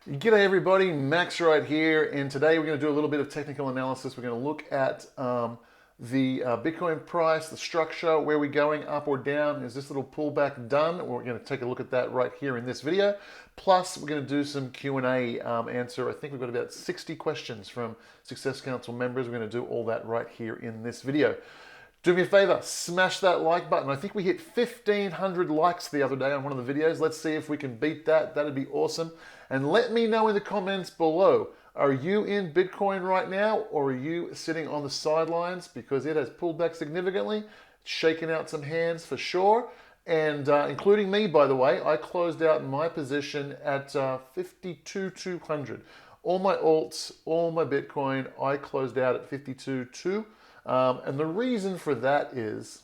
G'day everybody, Max right here, and today we're going to do a little bit of technical analysis. We're going to look at the Bitcoin price, the structure, where we're going up or down. Is this little pullback done? We're going to take a look at that right here in this video. Plus, we're going to do some Q&A answer. I think we've got about 60 questions from Success Council members. We're going to do all that right here in this video. Do me a favor, smash that like button. I think we hit 1,500 likes the other day on one of the videos. Let's see if we can beat that. That'd be awesome. And let me know in the comments below, are you in Bitcoin right now, or are you sitting on the sidelines? Because it has pulled back significantly, shaken out some hands for sure. And including me, by the way, I closed out my position at 52,200. All my alts, all my Bitcoin, I closed out at 52,200. And the reason for that is,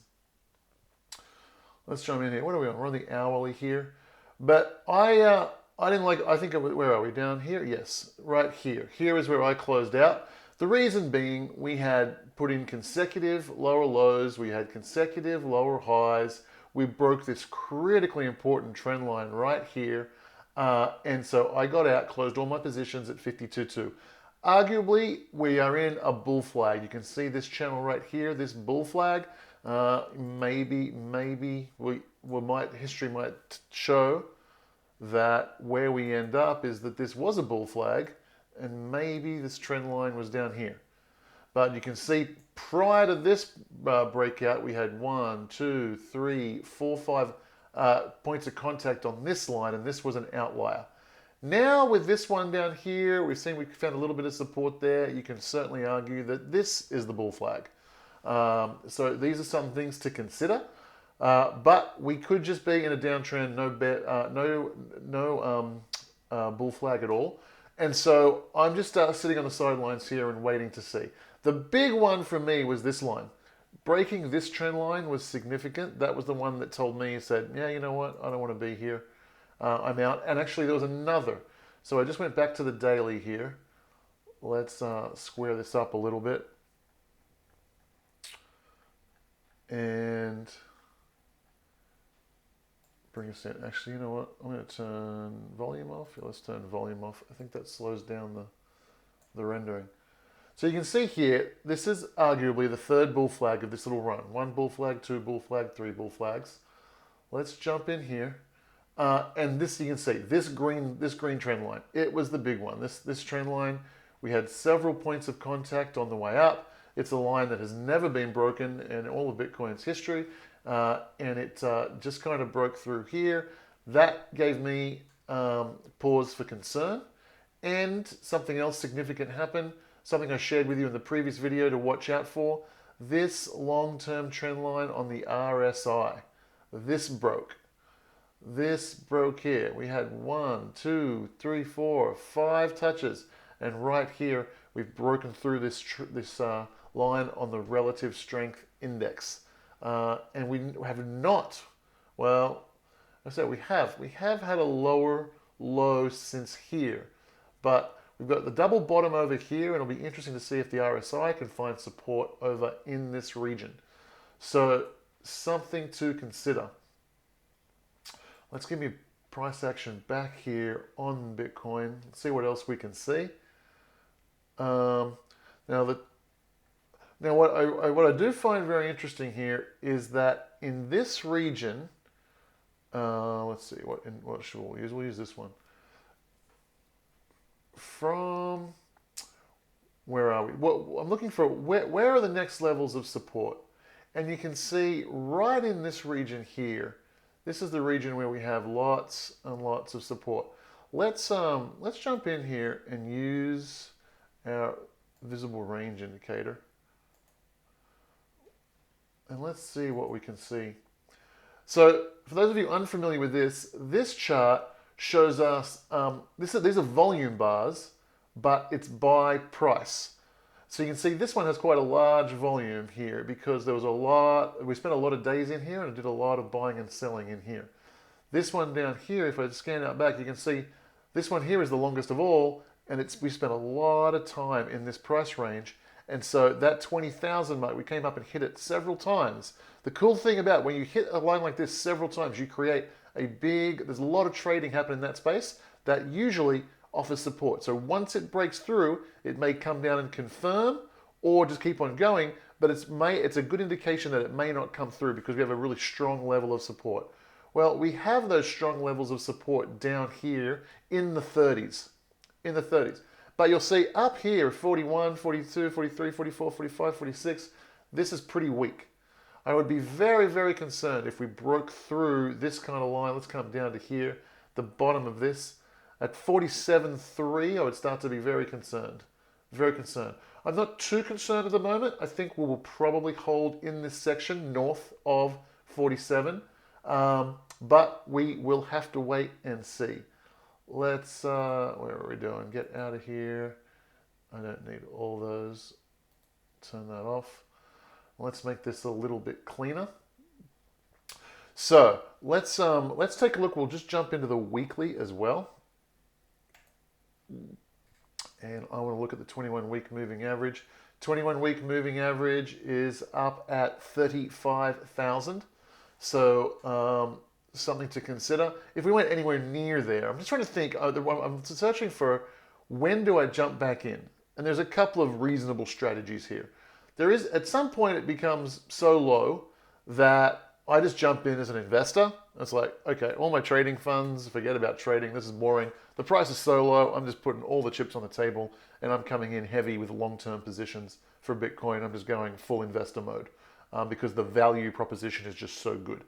let's jump in here. What are we on? We're on the hourly here. But I didn't like, I think, where are we? Down here? Yes, right here. Here is where I closed out. The reason being, we had put in consecutive lower lows. We had consecutive lower highs. We broke this critically important trend line right here. And so I got out, closed all my positions at 52.2. Arguably, we are in a bull flag. You can see this channel right here, this bull flag. Maybe history might show that where we end up is that this was a bull flag, and maybe this trend line was down here. But you can see prior to this breakout, we had 1, 2, 3, 4, 5 points of contact on this line, and this was an outlier. Now with this one down here, we found a little bit of support there. You can certainly argue that this is the bull flag. So these are some things to consider. But we could just be in a downtrend, no bull flag at all. And so I'm just sitting on the sidelines here and waiting to see. The big one for me was this line. Breaking this trend line was significant. That was the one that told me, said, yeah, you know what, I don't want to be here. I'm out. And actually there was another. So I just went back to the daily here. Let's square this up a little bit. And bring us in. Actually, you know what? I'm going to turn volume off. Yeah, let's turn volume off. I think that slows down the rendering. So you can see here, this is arguably the third bull flag of this little run. 1 bull flag, 2 bull flag, 3 bull flags. Let's jump in here. And this, you can see, this green trend line, it was the big one. This trend line, we had several points of contact on the way up. It's a line that has never been broken in all of Bitcoin's history. And it just kind of broke through here. That gave me pause for concern. And something else significant happened, something I shared with you in the previous video to watch out for. This long-term trend line on the RSI, this broke. This broke here. We had 1, 2, 3, 4, 5 touches. And right here, we've broken through this line on the relative strength index. And we have not, well, I said we have had a lower low since here. But we've got the double bottom over here, and it'll be interesting to see if the RSI can find support over in this region. So something to consider. Let's give me price action back here on Bitcoin. Let's see what else we can see. Now what I do find very interesting here is that in this region, let's see, what should we use? We'll use this one. From, where are we? Well, I'm looking for, where are the next levels of support? And you can see right in this region here, this is the region where we have lots and lots of support. Let's jump in here and use our visible range indicator. And let's see what we can see. So for those of you unfamiliar with this chart shows us, these are volume bars, but it's by price. So you can see this one has quite a large volume here because there was we spent a lot of days in here and did a lot of buying and selling in here. This one down here, if I scan out back, you can see this one here is the longest of all, and we spent a lot of time in this price range. And so that 20,000 mark, we came up and hit it several times. The cool thing about when you hit a line like this several times, you create there's a lot of trading happening in that space that usually offers support. So once it breaks through, it may come down and confirm or just keep on going, but it's a good indication that it may not come through because we have a really strong level of support. Well, we have those strong levels of support down here in the 30s, But you'll see up here, 41, 42, 43, 44, 45, 46, this is pretty weak. I would be very, very concerned if we broke through this kind of line. Let's come down to here, the bottom of this. At 47.3, I would start to be very concerned. Very concerned. I'm not too concerned at the moment. I think we will probably hold in this section north of 47. But we will have to wait and see. Let's, where are we doing? Get out of here. I don't need all those. Turn that off. Let's make this a little bit cleaner. So let's take a look. We'll just jump into the weekly as well. And I want to look at the 21-week moving average. 21-week moving average is up at 35,000. So something to consider. If we went anywhere near there, I'm just trying to think. I'm searching for when do I jump back in? And there's a couple of reasonable strategies here. There is, at some point it becomes so low that I just jump in as an investor. It's like, okay, all my trading funds, forget about trading. This is boring. The price is so low. I'm just putting all the chips on the table and I'm coming in heavy with long-term positions for Bitcoin. I'm just going full investor mode because the value proposition is just so good.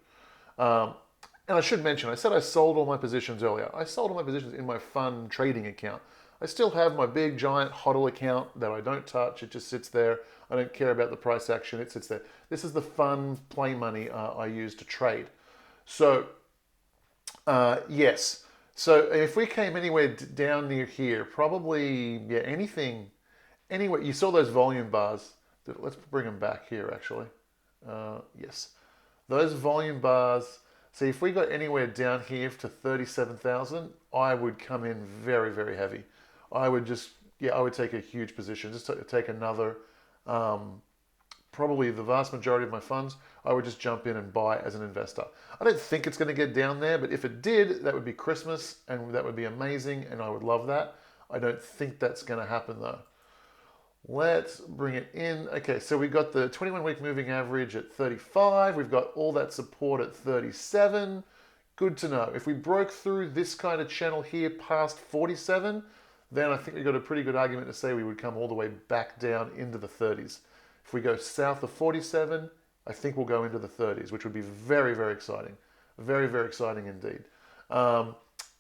And I should mention, I said I sold all my positions earlier. I sold all my positions in my fund trading account. I still have my big giant HODL account that I don't touch. It just sits there. I don't care about the price action. It sits there. This is the fun play money I use to trade. So, yes. So if we came anywhere down near here, probably, yeah, anything, anywhere. You saw those volume bars. Let's bring them back here, actually. Yes. Those volume bars. See, if we got anywhere down here to 37,000, I would come in very, very heavy. I would just, yeah, I would take a huge position. Just take another, probably the vast majority of my funds, I would just jump in and buy as an investor. I don't think it's going to get down there, but if it did, that would be Christmas and that would be amazing and I would love that. I don't think that's going to happen though. Let's bring it in. Okay, so we got the 21-week moving average at 35. We've got all that support at 37. Good to know. If we broke through this kind of channel here past 47, then I think we've got a pretty good argument to say we would come all the way back down into the 30s. If we go south of 47, I think we'll go into the 30s, which would be very, very exciting. Very, very exciting indeed.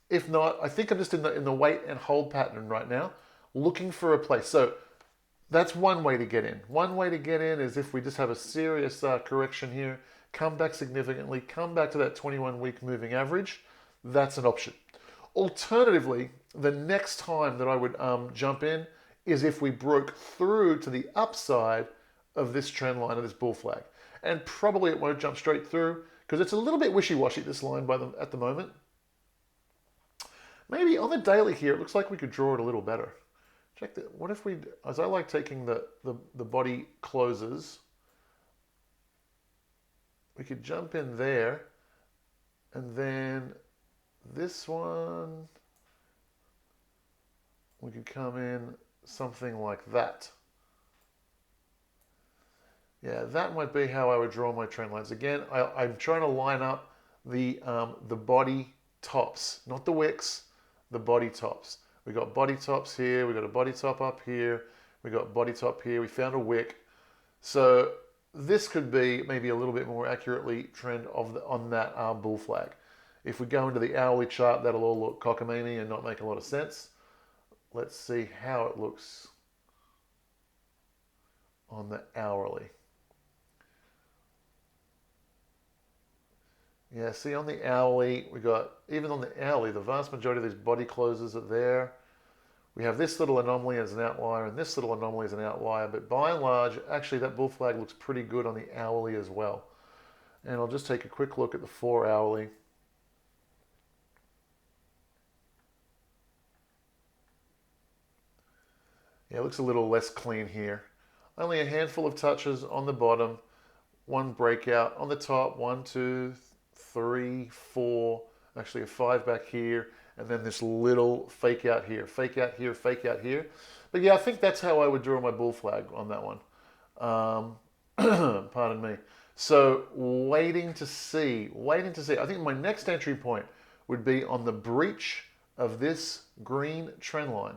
If not, I think I'm just in the wait and hold pattern right now, looking for a place. So that's one way to get in. One way to get in is if we just have a serious correction here, come back significantly, come back to that 21-week moving average. That's an option. Alternatively, the next time that I would jump in is if we broke through to the upside of this trend line of this bull flag. And probably it won't jump straight through because it's a little bit wishy-washy, this line at the moment. Maybe on the daily here, it looks like we could draw it a little better. Check that. What if we, as I like taking the body closes, we could jump in there and then this one, we could come in something like that. Yeah, that might be how I would draw my trend lines. Again, I'm trying to line up the body tops, not the wicks, the body tops. We got body tops here, we got a body top up here, we got body top here, we found a wick. So this could be maybe a little bit more accurately trend on that bull flag. If we go into the hourly chart, that'll all look cockamamie and not make a lot of sense. Let's see how it looks on the hourly. Yeah, see on the hourly, we got, even on the hourly, the vast majority of these body closes are there. We have this little anomaly as an outlier and this little anomaly as an outlier, but by and large, actually that bull flag looks pretty good on the hourly as well. And I'll just take a quick look at the 4 hourly. Yeah, it looks a little less clean here. Only a handful of touches on the bottom, one breakout on the top, 1, 2, 3, 4, actually a 5 back here, and then this little fake out here, fake out here, fake out here. But yeah, I think that's how I would draw my bull flag on that one. Pardon me. So waiting to see. I think my next entry point would be on the breach of this green trend line.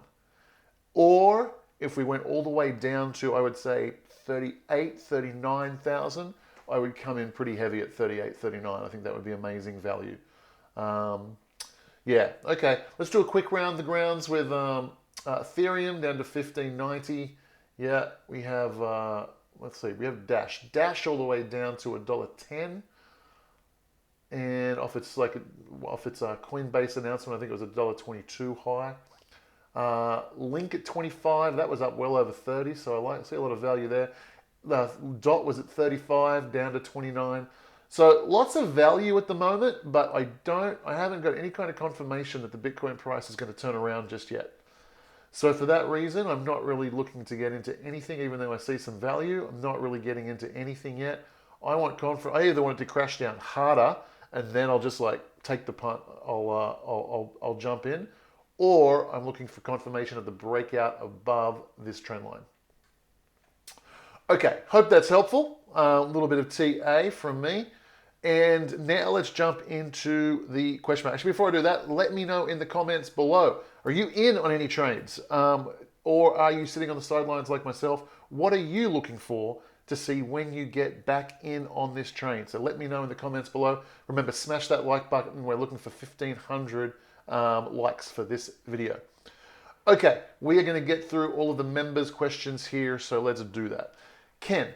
Or if we went all the way down to, I would say, 38, 39,000, I would come in pretty heavy at 38, 39. I think that would be amazing value. Yeah, okay. Let's do a quick round the grounds with Ethereum down to 1590. Yeah, we have, let's see, we have Dash. Dash all the way down to $1.10. And off its Coinbase announcement, I think it was $1.22 high. Link at 25, that was up well over 30, so I see a lot of value there. The DOT was at 35, down to 29. So lots of value at the moment, but I haven't got any kind of confirmation that the Bitcoin price is going to turn around just yet. So for that reason, I'm not really looking to get into anything, even though I see some value. I'm not really getting into anything yet. I either want it to crash down harder, and then I'll just like take the punt. I'll jump in, or I'm looking for confirmation of the breakout above this trend line. Okay, hope that's helpful. A little bit of TA from me. And now let's jump into the question. Actually, before I do that, let me know in the comments below. Are you in on any trades? Or are you sitting on the sidelines like myself? What are you looking for to see when you get back in on this train? So let me know in the comments below. Remember, smash that like button. We're looking for 1,500 likes for this video. Okay, we are going to get through all of the members' questions here, so let's do that. Ken,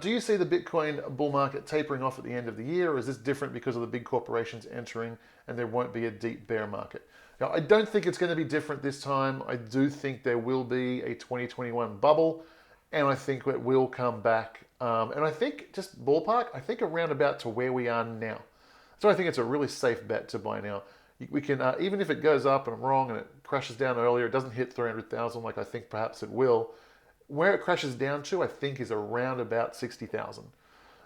do you see the Bitcoin bull market tapering off at the end of the year, or is this different because of the big corporations entering and there won't be a deep bear market? Now, I don't think it's going to be different this time. I do think there will be a 2021 bubble, and I think it will come back. And I think, just ballpark, I think around about to where we are now. So I think it's a really safe bet to buy now. We can, even if it goes up and I'm wrong and it crashes down earlier, it doesn't hit 300,000 like I think perhaps it will. Where it crashes down to, I think, is around about 60,000.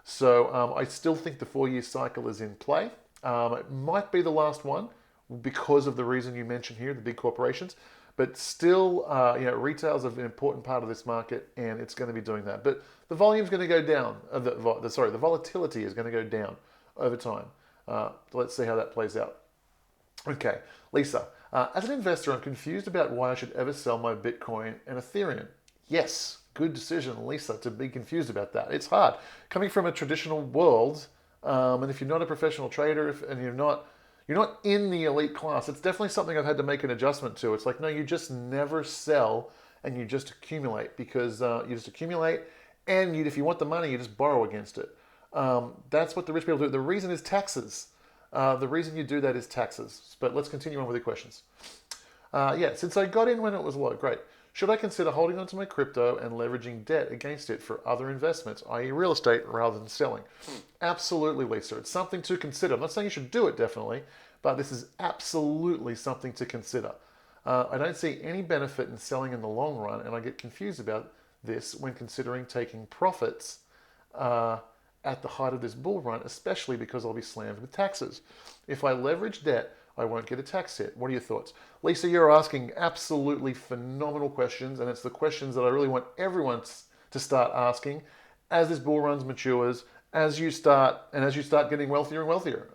So I still think the 4-year cycle is in play. It might be the last one because of the reason you mentioned here, the big corporations. But still, retail is an important part of this market, and it's going to be doing that. But the volume is going to go down. The volatility is going to go down over time. Let's see how that plays out. Okay, Lisa. As an investor, I'm confused about why I should ever sell my Bitcoin and Ethereum. Yes, good decision, Lisa, to be confused about that. It's hard. Coming from a traditional world, and if you're not a professional trader and you're not in the elite class, it's definitely something I've had to make an adjustment to. It's like, no, you just never sell and you just accumulate because you just accumulate, and if you want the money, you just borrow against it. That's what the rich people do. The reason is taxes. The reason you do that is taxes. But let's continue on with the questions. Since I got in when it was low, great. Should I consider holding onto my crypto and leveraging debt against it for other investments, i.e. real estate, rather than selling? Absolutely, Lisa. It's something to consider. I'm not saying you should do it, definitely, but this is absolutely something to consider. I don't see any benefit in selling in the long run, and I get confused about this when considering taking profits at the height of this bull run, especially because I'll be slammed with taxes. If I leverage debt, I won't get a tax hit. What are your thoughts? Lisa, you're asking absolutely phenomenal questions, and it's the questions that I really want everyone to start asking as this bull run matures, as you start getting wealthier and wealthier.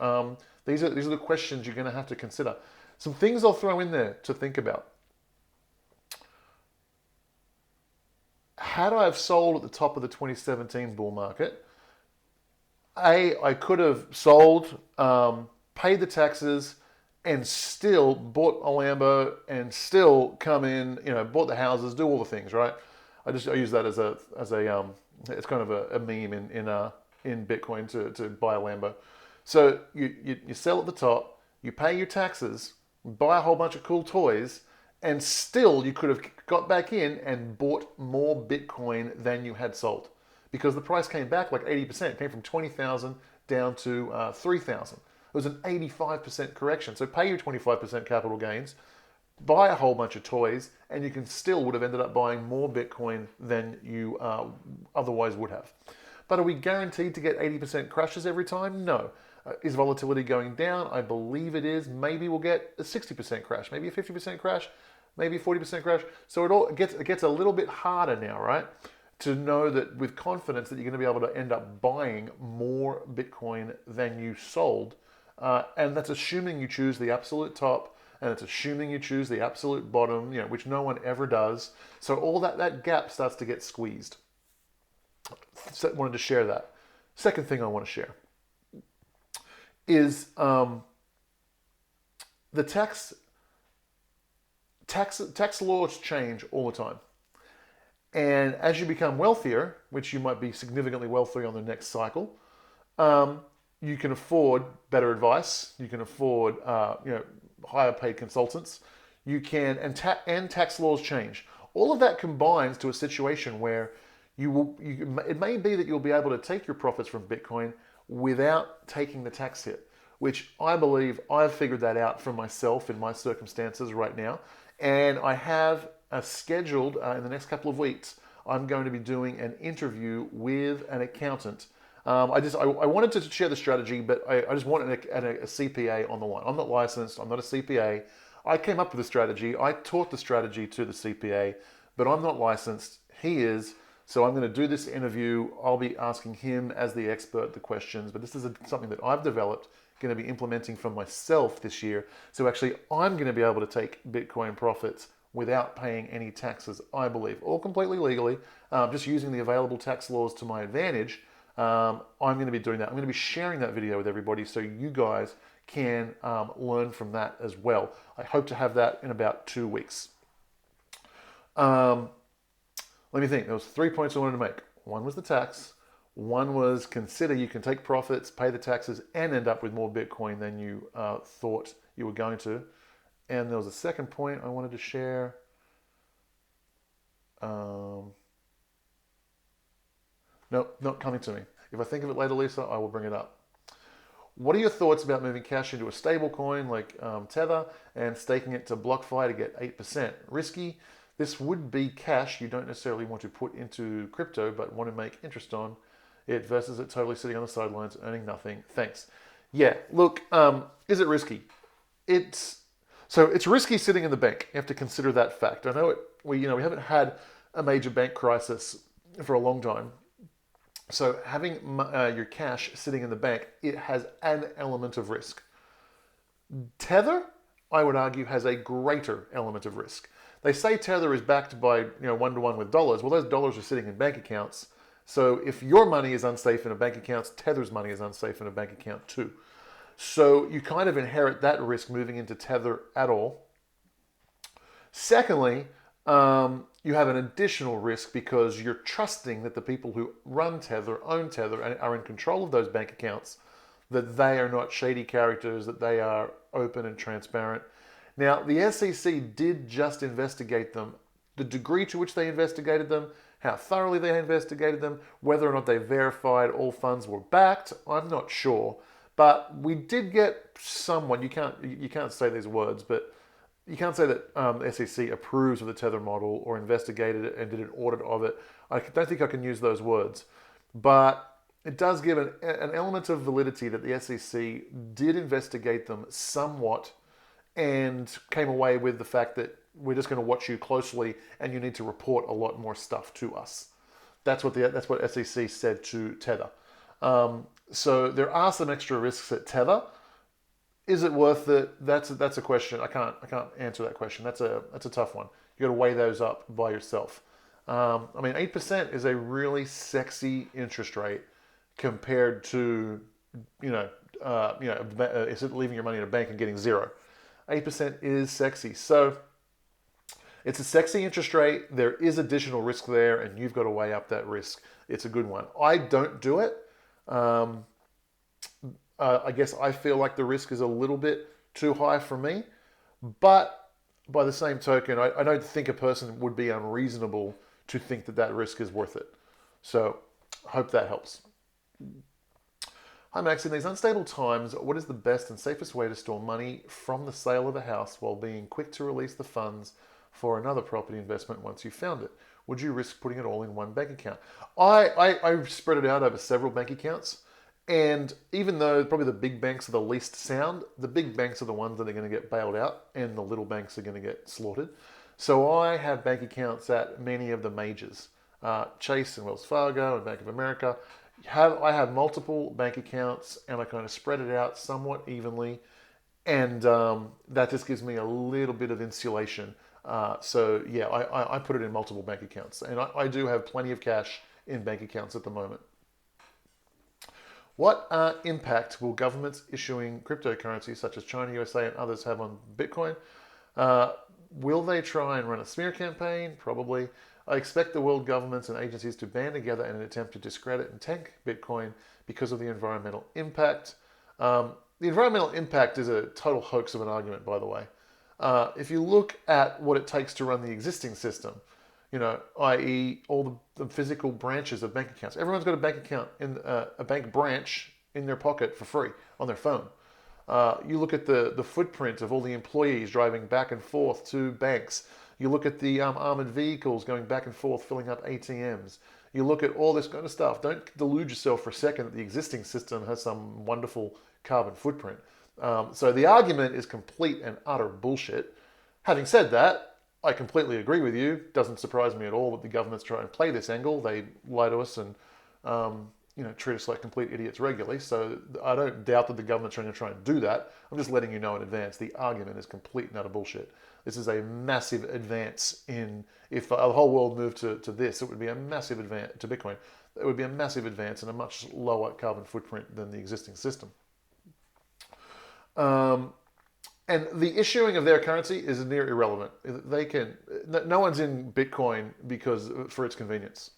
These are the questions you're going to have to consider. Some things I'll throw in there to think about. Had I have sold at the top of the 2017 bull market, I could have sold, paid the taxes, and still bought a Lambo and still come in, bought the houses, do all the things, right? I use that as it's kind of a meme in Bitcoin to buy a Lambo. So you sell at the top, you pay your taxes, buy a whole bunch of cool toys, and still you could have got back in and bought more Bitcoin than you had sold, because the price came back like 80%. It came from 20,000 down to 3,000. It was an 85% correction. So pay your 25% capital gains, buy a whole bunch of toys, and you would have ended up buying more Bitcoin than you otherwise would have. But are we guaranteed to get 80% crashes every time? No. Is volatility going down? I believe it is. Maybe we'll get a 60% crash, maybe a 50% crash, maybe a 40% crash. So it gets a little bit harder now, right? To know that with confidence that you're going to be able to end up buying more Bitcoin than you sold. And that's assuming you choose the absolute top, and it's assuming you choose the absolute bottom, which no one ever does. So all that gap starts to get squeezed. So I wanted to share that. Second thing I want to share is the tax laws change all the time. And as you become wealthier, which you might be significantly wealthier on the next cycle, you can afford better advice. You can afford higher paid consultants. You can, and tax laws change. All of that combines to a situation where it may be that you'll be able to take your profits from Bitcoin without taking the tax hit, which I believe I've figured that out for myself in my circumstances right now. And I have scheduled in the next couple of weeks, I'm going to be doing an interview with an accountant. I wanted to share the strategy, but I just wanted a CPA on the line. I'm not licensed. I'm not a CPA. I came up with the strategy. I taught the strategy to the CPA, but I'm not licensed. He is. So I'm going to do this interview. I'll be asking him as the expert the questions, but this is something that I've developed, going to be implementing for myself this year. So actually, I'm going to be able to take Bitcoin profits without paying any taxes, I believe, all completely legally, just using the available tax laws to my advantage. I'm going to be doing that. I'm going to be sharing that video with everybody so you guys can learn from that as well. I hope to have that in about 2 weeks. Let me think. There was 3 points I wanted to make. One was the tax. One was consider you can take profits, pay the taxes, and end up with more Bitcoin than you thought you were going to. And there was a second point I wanted to share. No, not coming to me. If I think of it later, Lisa, I will bring it up. What are your thoughts about moving cash into a stable coin like Tether and staking it to BlockFi to get 8%? Risky. This would be cash you don't necessarily want to put into crypto, but want to make interest on it versus it totally sitting on the sidelines, earning nothing. Thanks. Yeah, look, is it risky? It's risky sitting in the bank. You have to consider that fact. I know we haven't had a major bank crisis for a long time. So having your cash sitting in the bank, it has an element of risk. Tether, I would argue, has a greater element of risk. They say Tether is backed by 1-to-1 with dollars. Well, those dollars are sitting in bank accounts. So if your money is unsafe in a bank account, Tether's money is unsafe in a bank account too. So you kind of inherit that risk moving into Tether at all. Secondly, you have an additional risk because you're trusting that the people who run Tether, own Tether, and are in control of those bank accounts, that they are not shady characters, that they are open and transparent. Now, the SEC did just investigate them. The degree to which they investigated them, how thoroughly they investigated them, whether or not they verified all funds were backed, I'm not sure. But we did get someone, you can't say these words, but you can't say that the SEC approves of the Tether model or investigated it and did an audit of it. I don't think I can use those words. But it does give an element of validity that the SEC did investigate them somewhat and came away with the fact that we're just going to watch you closely and you need to report a lot more stuff to us. That's what SEC said to Tether. So there are some extra risks at Tether. Is it worth it? That's a question. I can't answer that question. That's a tough one. You got to weigh those up by yourself. 8% is a really sexy interest rate compared to is it leaving your money in a bank and getting 0? 8% is sexy. So it's a sexy interest rate. There is additional risk there, and you've got to weigh up that risk. It's a good one. I don't do it. I guess I feel like the risk is a little bit too high for me. But by the same token, I don't think a person would be unreasonable to think that risk is worth it. So I hope that helps. Hi Max, in these unstable times, what is the best and safest way to store money from the sale of a house while being quick to release the funds for another property investment once you found it? Would you risk putting it all in one bank account? I spread it out over several bank accounts, And even though probably the big banks are the least sound, the big banks are the ones that are going to get bailed out and the little banks are going to get slaughtered. So I have bank accounts at many of the majors, Chase and Wells Fargo and Bank of America. I have multiple bank accounts and I kind of spread it out somewhat evenly. And that just gives me a little bit of insulation. So yeah, I put it in multiple bank accounts. And I do have plenty of cash in bank accounts at the moment. What impact will governments issuing cryptocurrencies such as China, USA, and others have on Bitcoin? Will they try and run a smear campaign? Probably. I expect the world governments and agencies to band together in an attempt to discredit and tank Bitcoin because of the environmental impact. The environmental impact is a total hoax of an argument, by the way. If you look at what it takes to run the existing system, i.e. all the physical branches of bank accounts. Everyone's got a bank account in a bank branch in their pocket for free on their phone. You look at the footprint of all the employees driving back and forth to banks. You look at the armored vehicles going back and forth filling up ATMs. You look at all this kind of stuff. Don't delude yourself for a second that the existing system has some wonderful carbon footprint. So the argument is complete and utter bullshit. Having said that, I completely agree with you. Doesn't surprise me at all that the governments try and play this angle. They lie to us and treat us like complete idiots regularly. So I don't doubt that the government's going to try and do that. I'm just letting you know in advance. The argument is complete and utter bullshit. This is a massive advance if the whole world moved to this, it would be a massive advance to Bitcoin. It would be a massive advance and a much lower carbon footprint than the existing system. And the issuing of their currency is near irrelevant. No one's in Bitcoin for its convenience.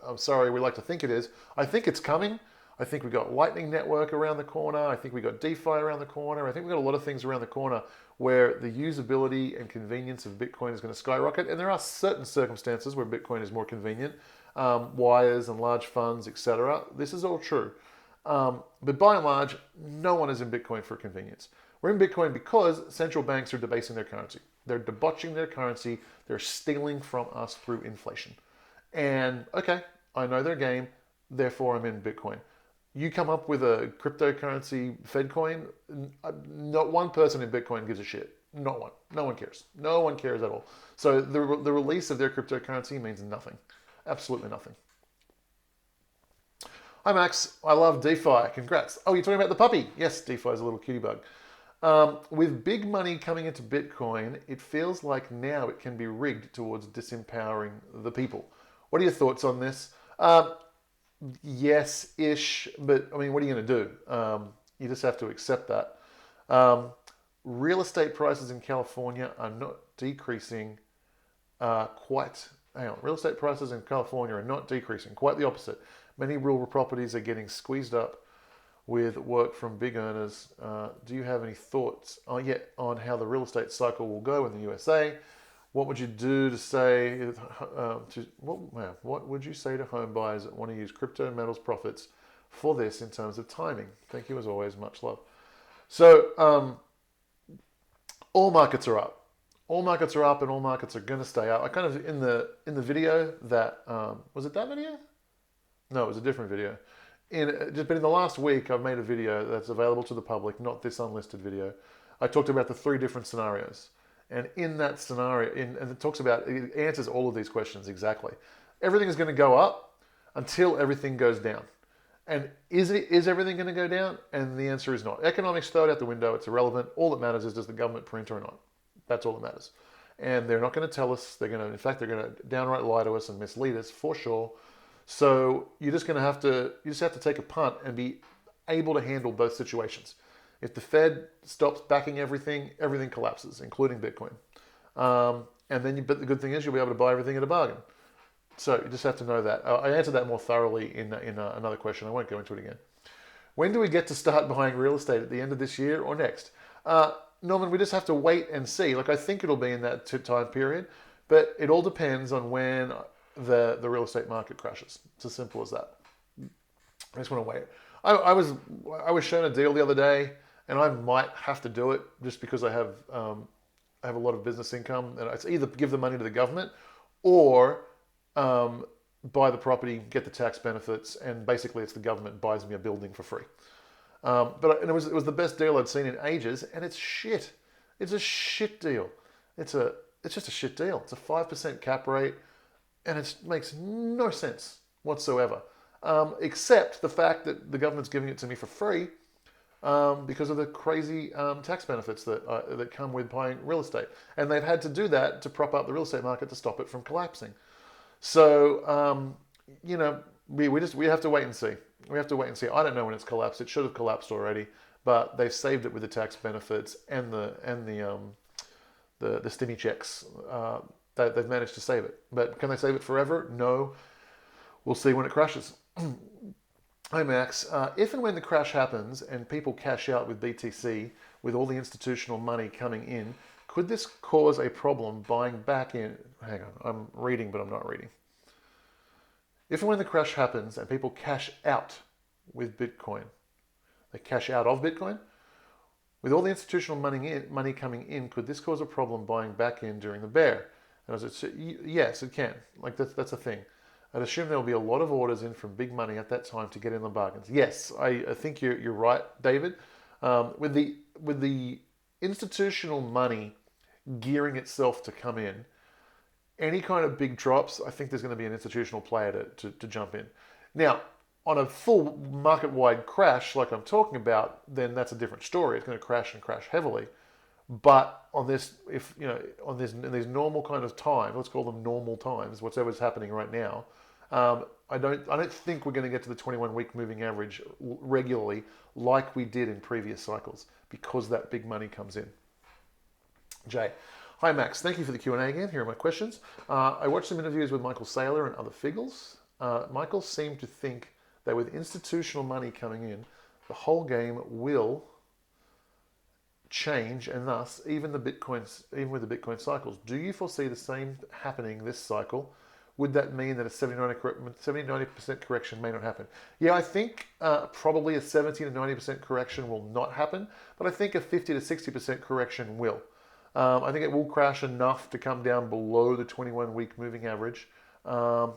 I'm sorry, we like to think it is. I think it's coming. I think we've got Lightning Network around the corner. I think we've got DeFi around the corner. I think we've got a lot of things around the corner where the usability and convenience of Bitcoin is going to skyrocket. And there are certain circumstances where Bitcoin is more convenient. Wires and large funds, etc. This is all true. But by and large, no one is in Bitcoin for convenience. We're in Bitcoin because central banks are debasing their currency. They're debauching their currency. They're stealing from us through inflation. And okay, I know their game, therefore I'm in Bitcoin. You come up with a cryptocurrency Fed coin, not one person in Bitcoin gives a shit. Not one. No one cares. No one cares at all. So the release of their cryptocurrency means nothing. Absolutely nothing. Hi Max, I love DeFi. Congrats. Oh, you're talking about the puppy? Yes, DeFi is a little cutie bug. With big money coming into Bitcoin, it feels like now it can be rigged towards disempowering the people. What are your thoughts on this? Yes-ish, but I mean, what are you going to do? You just have to accept that. Real estate prices in California are not decreasing real estate prices in California are not decreasing, quite the opposite. Many rural properties are getting squeezed up with work from big earners. Do you have any thoughts on how the real estate cycle will go in the USA? What would you do to say what would you say to home buyers that want to use crypto metals profits for this in terms of timing? Thank you as always, much love. So all markets are up. All markets are up and all markets are going to stay up. I kind of in the video that was it that video? No, it was a different video. But in the last week, I've made a video that's available to the public, not this unlisted video. I talked about the 3 different scenarios. And in that scenario, and it answers all of these questions exactly. Everything is going to go up until everything goes down. And is everything going to go down? And the answer is not. Economics, throw it out the window. It's irrelevant. All that matters is does the government print or not. That's all that matters. And they're not going to tell us. In fact, they're going to downright lie to us and mislead us for sure. So you just have to take a punt and be able to handle both situations. If the Fed stops backing everything, everything collapses, including Bitcoin. But the good thing is you'll be able to buy everything at a bargain. So you just have to know that. I answered that more thoroughly in another question. I won't go into it again. When do we get to start buying real estate, at the end of this year or next? Norman, we just have to wait and see. I think it'll be in that time period, but it all depends on when the real estate market crashes. It's as simple as that. I just want to wait. I was shown a deal the other day, and I might have to do it just because I have a lot of business income, and it's either give the money to the government or buy the property, get the tax benefits, and basically it's the government buys me a building for free. And it was the best deal I'd seen in ages, and it's shit. It's a shit deal. It's just a shit deal. It's a 5% cap rate, and it makes no sense whatsoever, except the fact that the government's giving it to me for free because of the crazy tax benefits that come with buying real estate, and they've had to do that to prop up the real estate market to stop it from collapsing. So we have to wait and see. We have to wait and see. I don't know when it's collapsed. It should have collapsed already, but they've saved it with the tax benefits and the stimmy checks. They've managed to save it. But can they save it forever? No. We'll see when it crashes. Hi Max. If and when the crash happens and people cash out with BTC with all the institutional money coming in, could this cause a problem buying back in? Hang on, I'm reading, but I'm not reading. If and when the crash happens and people cash out with Bitcoin, they cash out of Bitcoin, with all the institutional money coming in, could this cause a problem buying back in during the bear? And yes, it can. Like that's a thing. I'd assume there will be a lot of orders in from big money at that time to get in the bargains. Yes, I think you're right, David. With the institutional money gearing itself to come in, any kind of big drops, I think there's going to be an institutional player to jump in. Now, on a full market-wide crash like I'm talking about, then that's a different story. It's going to crash and crash heavily. But on this, in these normal kind of times, let's call them normal times, whatever's happening right now, I don't think we're going to get to the 21-week moving average regularly like we did in previous cycles because that big money comes in. Jay. Hi Max, thank you for the Q&A again. Here are my questions. I watched some interviews with Michael Saylor and other figures. Michael seemed to think that with institutional money coming in, the whole game will change, and thus even with the Bitcoin cycles. Do you foresee the same happening this cycle? Would that mean that a 70-90% correction may not happen? Yeah, I think probably a 70 to 90% correction will not happen, but I think a 50 to 60% correction will. I think it will crash enough to come down below the 21-week moving average. But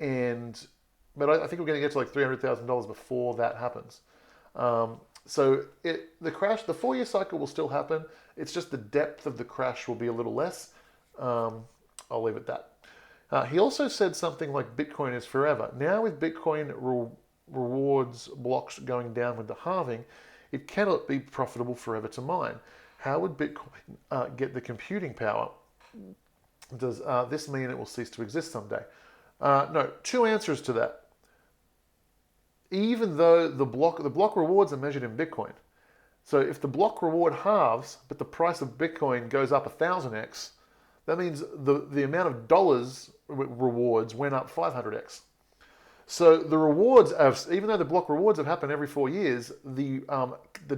I think we're going to get to like $300,000 before that happens. So the 4-year cycle will still happen. It's just the depth of the crash will be a little less. I'll leave it at that. He also said something like Bitcoin is forever. Now with Bitcoin rewards blocks going down with the halving, it cannot be profitable forever to mine. How would Bitcoin get the computing power? Does this mean it will cease to exist someday? No, two answers to that. Even though the block rewards are measured in Bitcoin. So if the block reward halves, but the price of Bitcoin goes up 1,000x, that means the amount of dollars rewards went up 500x. So the rewards, even though the block rewards have happened every 4 years, the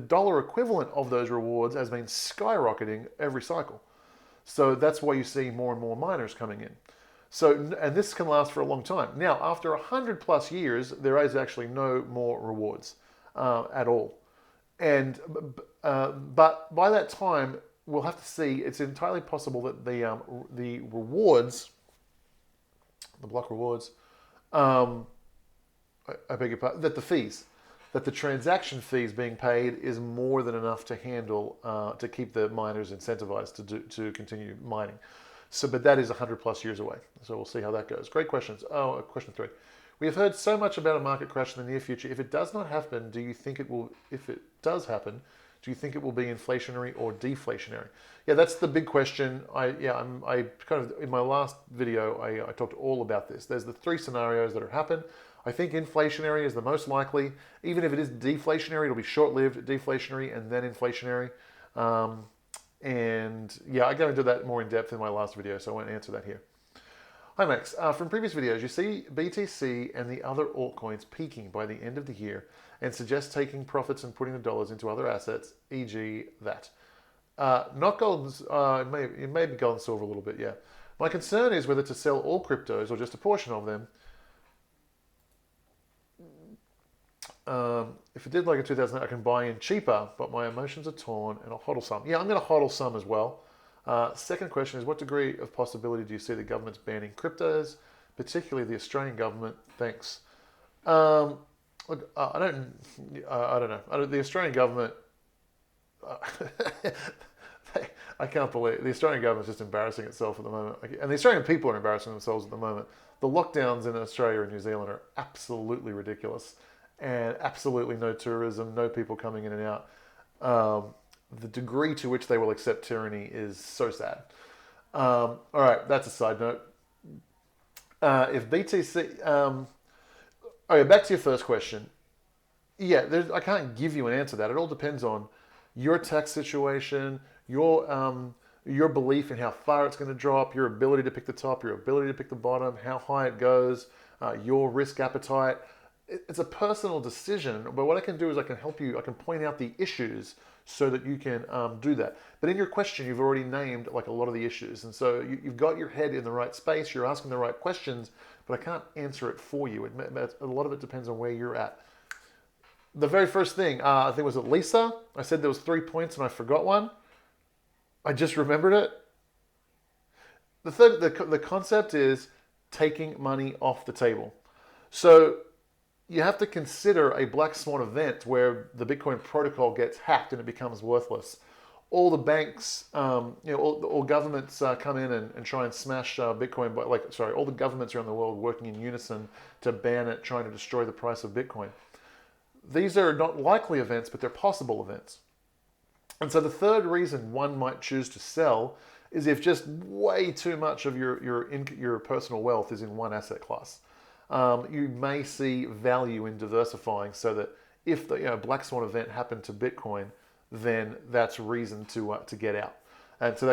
dollar equivalent of those rewards has been skyrocketing every cycle. So that's why you see more and more miners coming in. So, and this can last for a long time. Now, after 100 plus years, there is actually no more rewards at all. But by that time, we'll have to see. It's entirely possible that the rewards, the block rewards, I beg your pardon, that the transaction fees being paid is more than enough to handle, to keep the miners incentivized to continue mining. So, but that is 100 plus years away. So we'll see how that goes. Great questions. Oh, question 3. We have heard so much about a market crash in the near future. If it does not happen, do you think it will, if it does happen, do you think it will be inflationary or deflationary? Yeah, that's the big question. I kind of, in my last video, I talked all about this. There's the 3 scenarios that have happened. I think inflationary is the most likely. Even if it is deflationary, it'll be short-lived, deflationary, and then inflationary. And yeah, I go into that more in depth in my last video, so I won't answer that here. Hi Max, from previous videos, you see BTC and the other altcoins peaking by the end of the year and suggest taking profits and putting the dollars into other assets, e.g. that. Not gold, it may be gold and silver a little bit, yeah. My concern is whether to sell all cryptos or just a portion of them. If it did like a 2000, I can buy in cheaper, but my emotions are torn and I'll hodl some. Yeah, I'm going to hodl some as well. Second question is, what degree of possibility do you see the government's banning cryptos, particularly the Australian government, thanks. Look, I don't know. The Australian government, I can't believe the Australian government's just embarrassing itself at the moment, and the Australian people are embarrassing themselves at the moment. The lockdowns in Australia and New Zealand are absolutely ridiculous, and absolutely no tourism, no people coming in and out. The degree to which they will accept tyranny is so sad. All right, that's a side note. If BTC, okay, back to your first question. Yeah, I can't give you an answer to that. It all depends on your tax situation, your belief in how far it's going to drop, your ability to pick the top, your ability to pick the bottom, how high it goes, your risk appetite. It's a personal decision, but what I can do is I can help you. I can point out the issues so that you can do that. But in your question, you've already named like a lot of the issues, and so you've got your head in the right space. You're asking the right questions, but I can't answer it for you. A lot of it depends on where you're at. The very first thing, I think was it Lisa? I said there was 3 points and I forgot one. I just remembered it. The concept is taking money off the table. So you have to consider a black swan event where the Bitcoin protocol gets hacked and it becomes worthless. All the banks, all governments come in and try and smash Bitcoin, all the governments around the world working in unison to ban it, trying to destroy the price of Bitcoin. These are not likely events, but they're possible events. And so the third reason one might choose to sell is if just way too much of your personal wealth is in one asset class. You may see value in diversifying so that if the black swan event happened to Bitcoin, then that's reason to get out. And so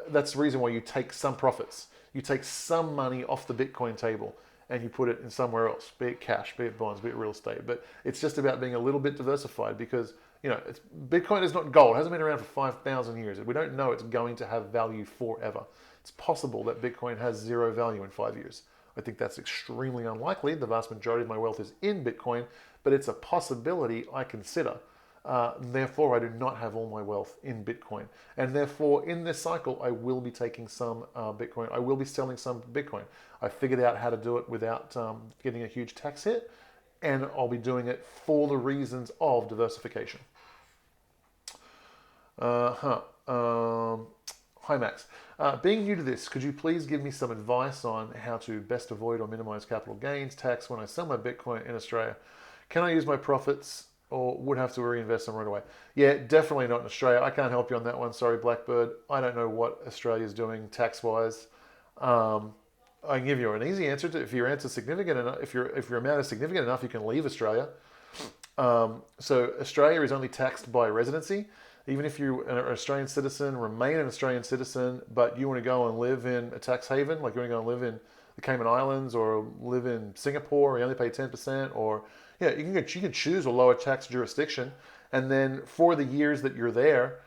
that's the reason why you take some profits. You take some money off the Bitcoin table and you put it in somewhere else, be it cash, be it bonds, be it real estate. But it's just about being a little bit diversified because Bitcoin is not gold. It hasn't been around for 5,000 years. We don't know it's going to have value forever. It's possible that Bitcoin has zero value in 5 years. I think that's extremely unlikely. The vast majority of my wealth is in Bitcoin, but it's a possibility I consider. Therefore, I do not have all my wealth in Bitcoin. And therefore, in this cycle, I will be taking some Bitcoin. I will be selling some Bitcoin. I figured out how to do it without getting a huge tax hit, and I'll be doing it for the reasons of diversification. Hi, Max. Being new to this, could you please give me some advice on how to best avoid or minimize capital gains tax when I sell my Bitcoin in Australia? Can I use my profits or would have to reinvest them right away? Yeah, definitely not in Australia. I can't help you on that one. Sorry, Blackbird. I don't know what Australia's doing tax-wise. I can give you an easy answer. If your answer is significant enough, if your amount is significant enough, you can leave Australia. So Australia is only taxed by residency. Even if you're an Australian citizen, remain an Australian citizen, but you want to go and live in a tax haven, like you want to go and live in the Cayman Islands or live in Singapore, you only pay 10%, or you can choose a lower tax jurisdiction, and then for the years that you're there,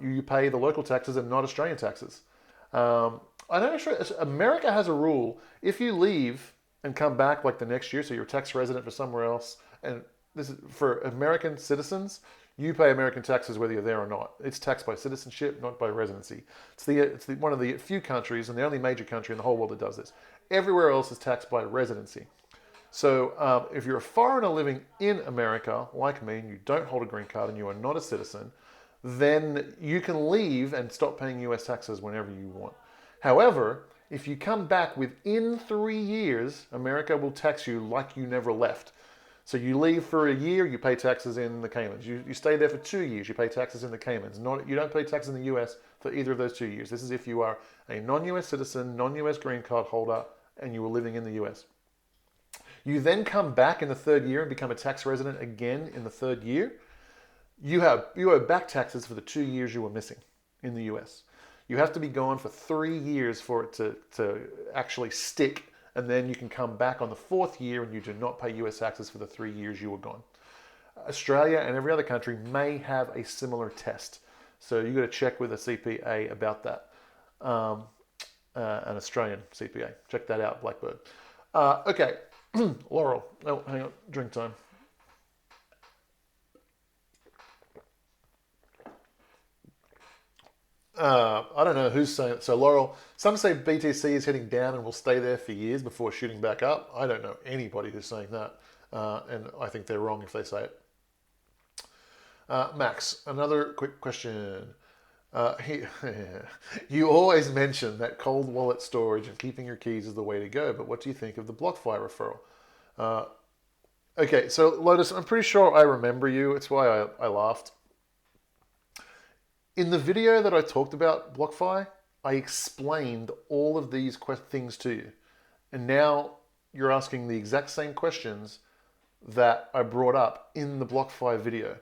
you pay the local taxes and not Australian taxes. I know America has a rule: if you leave and come back like the next year, so you're a tax resident for somewhere else, and this is for American citizens, you pay American taxes whether you're there or not. It's taxed by citizenship, not by residency. It's one of the few countries, and the only major country in the whole world that does this. Everywhere else is taxed by residency. So if you're a foreigner living in America, like me, and you don't hold a green card and you are not a citizen, then you can leave and stop paying US taxes whenever you want. However, if you come back within 3 years, America will tax you like you never left. So you leave for a year, you pay taxes in the Caymans. You stay there for 2 years, you pay taxes in the Caymans. You don't pay taxes in the US for either of those 2 years. This is if you are a non-US citizen, non-US green card holder, and you were living in the US. You then come back in the 3rd year and become a tax resident again in the 3rd year. You owe back taxes for the 2 years you were missing in the US. You have to be gone for 3 years for it to actually stick, and then you can come back on the 4th year and you do not pay US taxes for the 3 years you were gone. Australia and every other country may have a similar test. So you've got to check with a CPA about that. An Australian CPA. Check that out, Blackbird. Okay, Laurel. Oh, hang on, drink time. I don't know who's saying it. So Laurel, some say BTC is heading down and will stay there for years before shooting back up. I don't know anybody who's saying that, and I think they're wrong if they say it. Max, another quick question. He, you always mention that cold wallet storage and keeping your keys is the way to go, but what do you think of the BlockFi referral? Uh, okay, so Lotus, I'm pretty sure I remember you. It's why I laughed. In the video that I talked about BlockFi, I explained all of these things to you. And now you're asking the exact same questions that I brought up in the BlockFi video.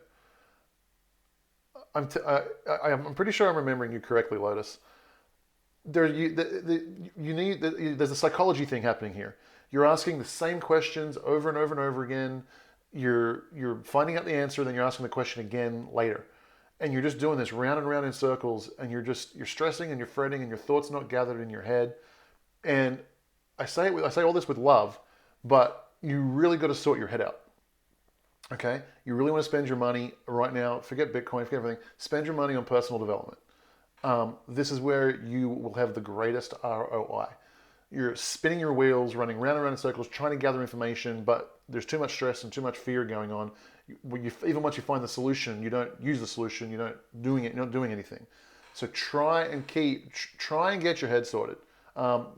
I'm pretty sure I'm remembering you correctly, Lotus. There's a psychology thing happening here. You're asking the same questions over and over and over again. You're finding out the answer, then you're asking the question again later. And you're just doing this round and round in circles, and you're stressing and you're fretting, and your thoughts not gathered in your head. And I say all this with love, but you really got to sort your head out. Okay, you really want to spend your money right now. Forget Bitcoin, forget everything. Spend your money on personal development. This is where you will have the greatest ROI. You're spinning your wheels, running round and round in circles, trying to gather information, but there's too much stress and too much fear going on. Even once you find the solution, you don't use the solution. You're not doing anything. So try and get your head sorted.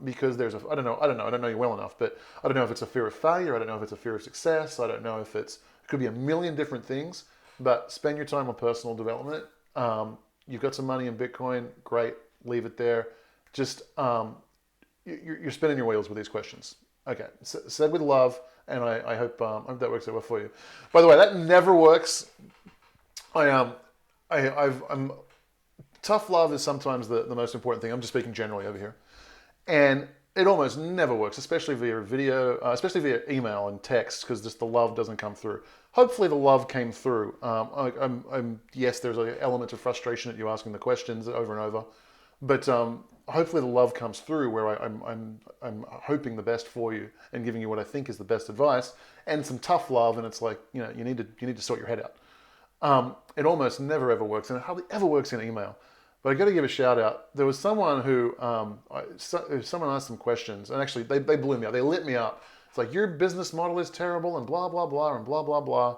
Because there's I don't know you well enough, but I don't know if it's a fear of failure. I don't know if it's a fear of success. I don't know if it could be a million different things, but spend your time on personal development. You've got some money in Bitcoin, great, leave it there. Just, you're spinning your wheels with these questions. Okay, said with love, and I hope that works out well for you. By the way, that never works. I'm tough love is sometimes the most important thing. I'm just speaking generally over here. And it almost never works, especially via video, especially via email and text, because just the love doesn't come through. Hopefully the love came through. Yes, there's an element of frustration at you asking the questions over and over, but hopefully the love comes through where I'm hoping the best for you and giving you what I think is the best advice and some tough love, and it's like, you need to sort your head out. It almost never ever works, and it hardly ever works in email. But I got to give a shout out. There was someone who, someone asked some questions, and actually they blew me up. They lit me up. It's like, your business model is terrible and blah, blah, blah, and blah, blah, blah.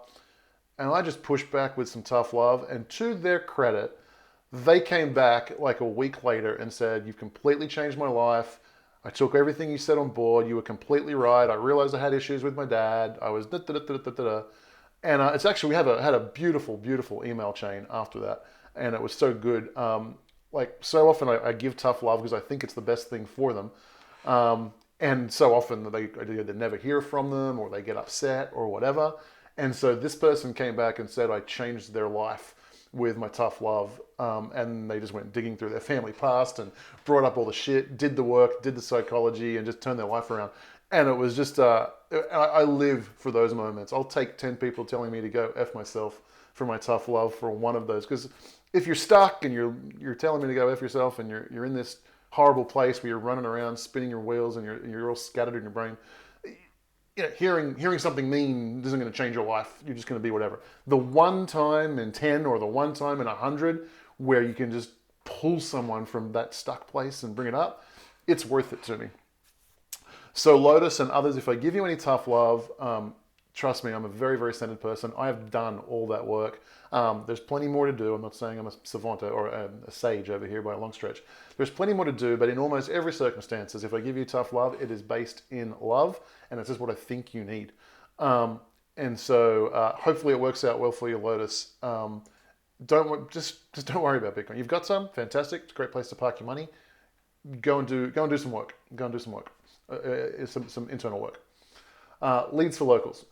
And I just pushed back with some tough love. And to their credit, they came back like a week later and said, you've completely changed my life. I took everything you said on board. You were completely right. I realized I had issues with my dad. I was da-da-da-da-da-da. And it's actually, we had a beautiful, beautiful email chain after that. And it was so good. Like, so often I give tough love because I think it's the best thing for them. And so often they never hear from them, or they get upset or whatever. And so this person came back and said, I changed their life with my tough love. And they just went digging through their family past and brought up all the shit, did the work, did the psychology, and just turned their life around. And it was just, I live for those moments. I'll take 10 people telling me to go F myself for my tough love for one of those. Because if you're stuck and you're telling me to go F yourself, and you're in this horrible place where you're running around, spinning your wheels, and you're all scattered in your brain, hearing something mean isn't going to change your life. You're just going to be whatever. The one time in 10 or the one time in 100 where you can just pull someone from that stuck place and bring it up, it's worth it to me. So Lotus and others, if I give you any tough love, trust me, I'm a very, very centered person. I have done all that work. There's plenty more to do. I'm not saying I'm a savant or a sage over here by a long stretch. There's plenty more to do, but in almost every circumstances, if I give you tough love, it is based in love, and it's just what I think you need. And so hopefully it works out well for you, Lotus. Just don't worry about Bitcoin. You've got some, fantastic. It's a great place to park your money. Go and do some work. Go and do some work. Some internal work. Leads for locals.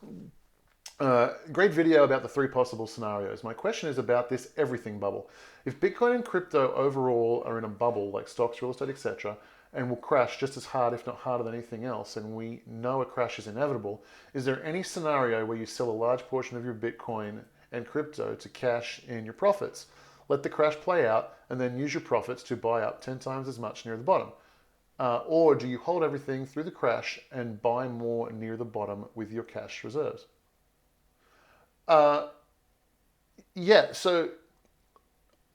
Great video about the 3 possible scenarios. My question is about this everything bubble. If Bitcoin and crypto overall are in a bubble, like stocks, real estate, etc., and will crash just as hard, if not harder than anything else, and we know a crash is inevitable, is there any scenario where you sell a large portion of your Bitcoin and crypto to cash in your profits? Let the crash play out and then use your profits to buy up 10 times as much near the bottom. Or do you hold everything through the crash and buy more near the bottom with your cash reserves? Yeah, so,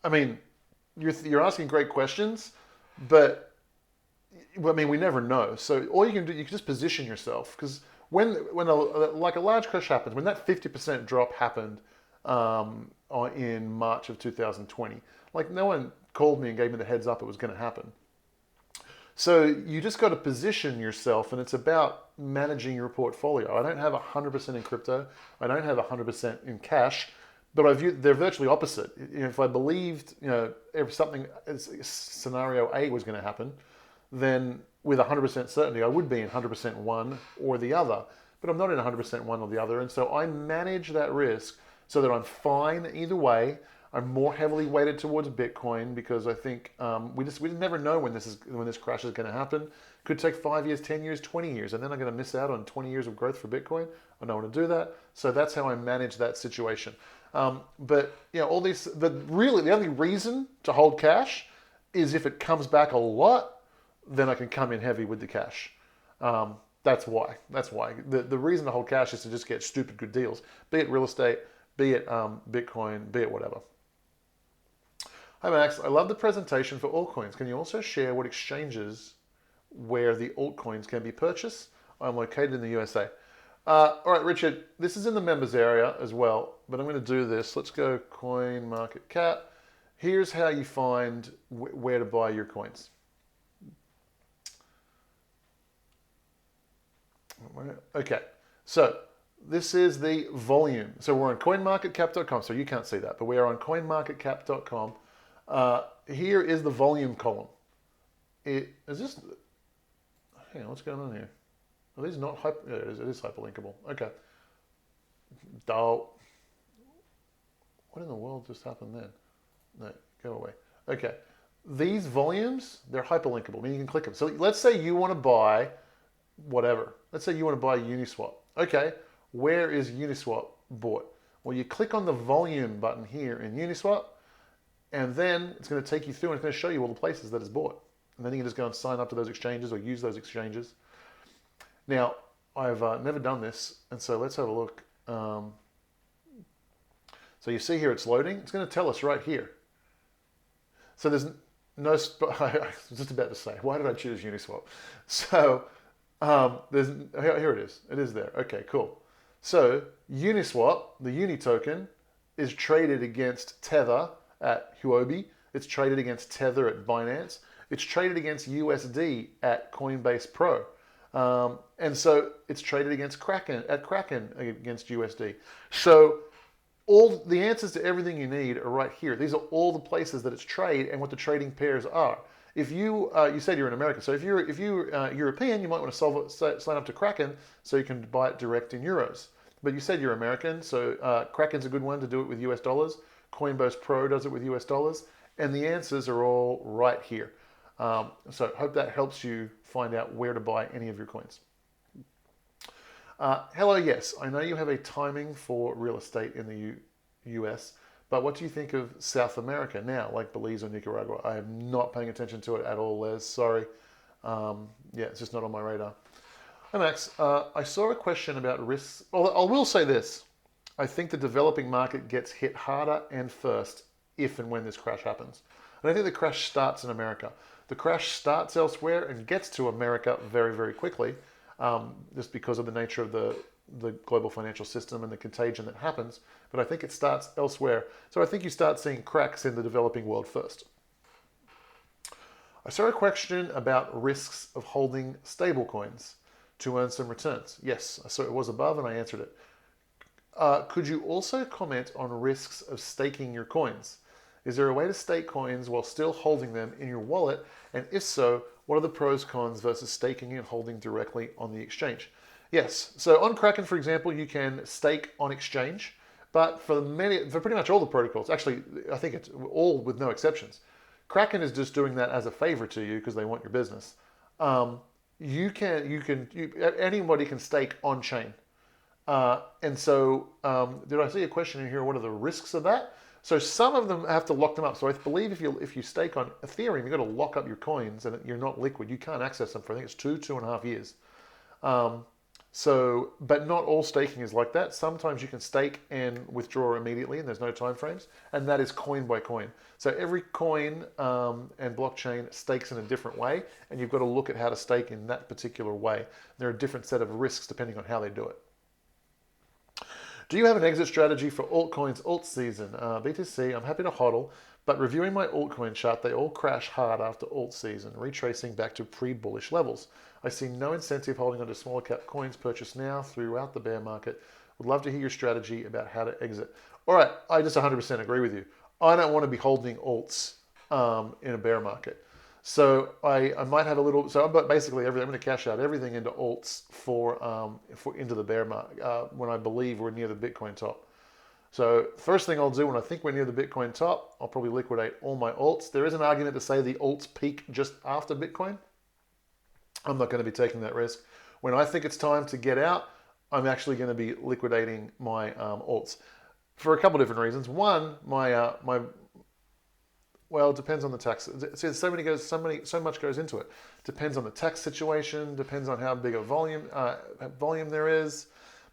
I mean, you're asking great questions, but I mean, we never know. So all you can do, you can just position yourself, because when like a large crash happens, when that 50% drop happened in March of 2020, like no one called me and gave me the heads up it was going to happen. So you just got to position yourself, and it's about managing your portfolio. I don't have 100% in crypto. I don't have 100% in cash, but I view they're virtually opposite. If I believed, if something scenario A was going to happen, then with 100% certainty, I would be in 100% one or the other. But I'm not in 100% one or the other, and so I manage that risk so that I'm fine either way. I'm more heavily weighted towards Bitcoin because I think we never know when this crash is going to happen. Could take 5 years, 10 years, 20 years, and then I'm going to miss out on 20 years of growth for Bitcoin. I don't want to do that, so that's how I manage that situation. But really, the only reason to hold cash is if it comes back a lot, then I can come in heavy with the cash. That's why. The reason to hold cash is to just get stupid good deals, be it real estate, be it Bitcoin, be it whatever. Hi Max, I love the presentation for altcoins. Can you also share what exchanges where the altcoins can be purchased? I'm located in the USA. All right, Richard, this is in the members area as well, but I'm going to do this. Let's go coin market cap. Here's how you find where to buy your coins. Okay, so this is the volume. So we're on coinmarketcap.com, so you can't see that, but we are on coinmarketcap.com. Here is the volume column. Hang on, what's going on here? Are these not yeah, it is hyperlinkable. Okay. What in the world just happened then? No, go away. Okay. These volumes, they're hyperlinkable. I mean, you can click them. So let's say you want to buy whatever. Let's say you want to buy Uniswap. Okay, where is Uniswap bought? Well, you click on the volume button here in Uniswap, and then it's going to take you through and it's going to show you all the places that it's bought. And then you can just go and sign up to those exchanges or use those exchanges. Now, I've never done this, and so let's have a look. So you see here it's loading. It's going to tell us right here. So there's no, I was just about to say, why did I choose Uniswap? So here it is. It is there. Okay, cool. So Uniswap, the Uni token, is traded against Tether at Huobi. It's traded against Tether at Binance. It's traded against USD at Coinbase Pro. And so it's traded against Kraken against USD. So all the answers to everything you need are right here. These are all the places that it's traded and what the trading pairs are. If you said you're in America, so if you're European, you might want to sign up to Kraken so you can buy it direct in euros. But you said you're American, so Kraken's a good one to do it with US dollars. Coinbase Pro does it with US dollars, and the answers are all right here. So hope that helps you find out where to buy any of your coins. Hello, yes, I know you have a timing for real estate in the US, but what do you think of South America now, like Belize or Nicaragua? I am not paying attention to it at all, Les, sorry. Yeah, it's just not on my radar. Hi, Max. I saw a question about risks. Well, I will say this. I think the developing market gets hit harder and first if and when this crash happens. And I think the crash starts in America. The crash starts elsewhere and gets to America very, very quickly, just because of the nature of the global financial system and the contagion that happens. But I think it starts elsewhere. So I think you start seeing cracks in the developing world first. I saw a question about risks of holding stable coins to earn some returns. Yes, I saw it was above and I answered it. Could you also comment on risks of staking your coins? Is there a way to stake coins while still holding them in your wallet? And if so, what are the pros, cons versus staking and holding directly on the exchange? Yes, so on Kraken, for example, you can stake on exchange, but for pretty much all the protocols, actually, I think it's all with no exceptions. Kraken is just doing that as a favor to you because they want your business. Anybody can stake on chain. And so, did I see a question in here? What are the risks of that? So some of them have to lock them up. So I believe if you stake on Ethereum, you've got to lock up your coins and you're not liquid. You can't access them for, I think it's 2.5 years. So, but not all staking is like that. Sometimes you can stake and withdraw immediately, and there's no time frames, and that is coin by coin. So every coin and blockchain stakes in a different way, and you've got to look at how to stake in that particular way. There are a different set of risks depending on how they do it. Do you have an exit strategy for altcoins alt season? BTC, I'm happy to hodl, but reviewing my altcoin chart, they all crash hard after alt season, retracing back to pre-bullish levels. I see no incentive holding onto smaller cap coins purchased now throughout the bear market. Would love to hear your strategy about how to exit. All right, I just 100% agree with you. I don't want to be holding alts in a bear market. So I might have a little. So I'm basically everything. I'm going to cash out everything into alts for into the bear market when I believe we're near the Bitcoin top. So first thing I'll do when I think we're near the Bitcoin top, I'll probably liquidate all my alts. There is an argument to say the alts peak just after Bitcoin. I'm not going to be taking that risk. When I think it's time to get out, I'm actually going to be liquidating my alts for a couple of different reasons. One, well, it depends on the tax. See, so much goes into it. Depends on the tax situation. Depends on how big a volume there is.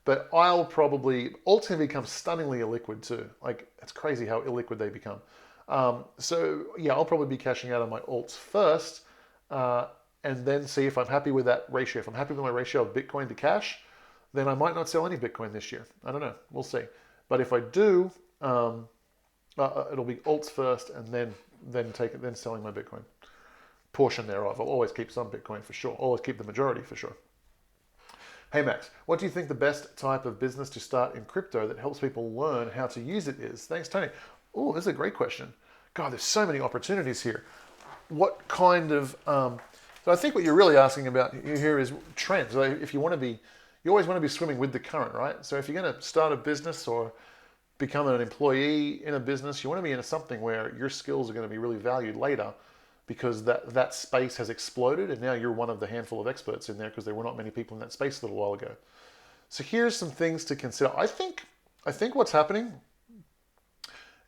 But alts can become stunningly illiquid too. Like, it's crazy how illiquid they become. So yeah, I'll probably be cashing out on my alts first, and then see if I'm happy with that ratio. If I'm happy with my ratio of Bitcoin to cash, then I might not sell any Bitcoin this year. I don't know. We'll see. But if I do, it'll be alts first, and then selling my Bitcoin portion thereof. I'll always keep some Bitcoin for sure. Always keep the majority for sure. Hey Max, what do you think the best type of business to start in crypto that helps people learn how to use it is? Thanks, Tony. Oh, this is a great question. God, there's so many opportunities here. What kind of... so I think what you're really asking about here is trends. So if you always want to be swimming with the current, right? So if you're going to start a business or become an employee in a business, you want to be in something where your skills are going to be really valued later, because that space has exploded and now you're one of the handful of experts in there because there were not many people in that space a little while ago. So here's some things to consider. I think what's happening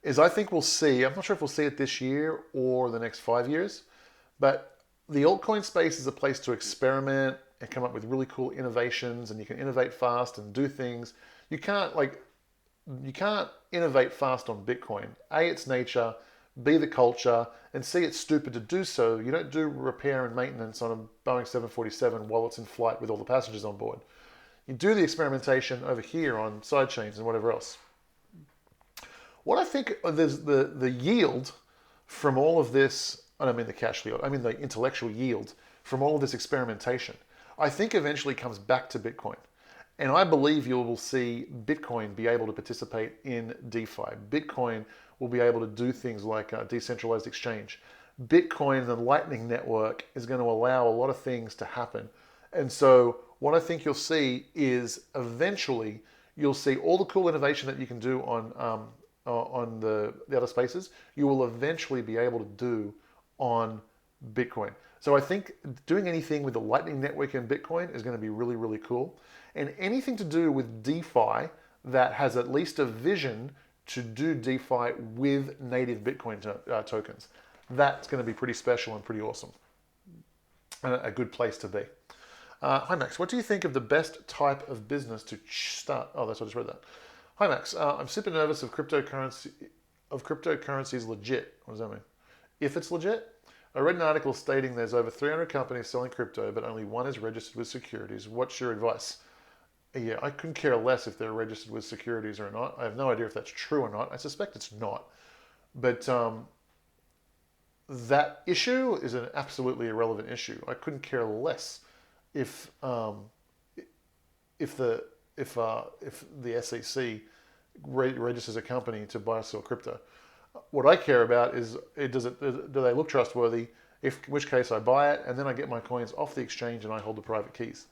is I think we'll see, I'm not sure if we'll see it this year or the next 5 years, but the altcoin space is a place to experiment and come up with really cool innovations, and you can innovate fast and do things. You can't innovate fast on Bitcoin. A, its nature, B, the culture, and C, it's stupid to do so. You don't do repair and maintenance on a Boeing 747 while it's in flight with all the passengers on board. You do the experimentation over here on sidechains and whatever else. What I think there's the yield from all of this, I don't mean the cash yield, I mean the intellectual yield from all of this experimentation, I think eventually comes back to Bitcoin. And I believe you will see Bitcoin be able to participate in DeFi. Bitcoin will be able to do things like decentralized exchange. Bitcoin, the Lightning Network, is going to allow a lot of things to happen. And so what I think you'll see is eventually you'll see all the cool innovation that you can do on the other spaces, you will eventually be able to do on Bitcoin. So I think doing anything with the Lightning Network and Bitcoin is going to be really, really cool. And anything to do with DeFi that has at least a vision to do DeFi with native Bitcoin tokens, that's going to be pretty special and pretty awesome. And a good place to be. Hi Max, what do you think of the best type of business to start? Oh, that's what I just read that. Hi Max, I'm super nervous of cryptocurrency. Cryptocurrency is legit. What does that mean? If it's legit? I read an article stating there's over 300 companies selling crypto, but only one is registered with securities. What's your advice? Yeah, I couldn't care less if they're registered with securities or not. I have no idea if that's true or not. I suspect it's not. But that issue is an absolutely irrelevant issue. I couldn't care less if the SEC registers a company to buy or sell crypto. What I care about is do they look trustworthy? In which case I buy it and then I get my coins off the exchange and I hold the private keys.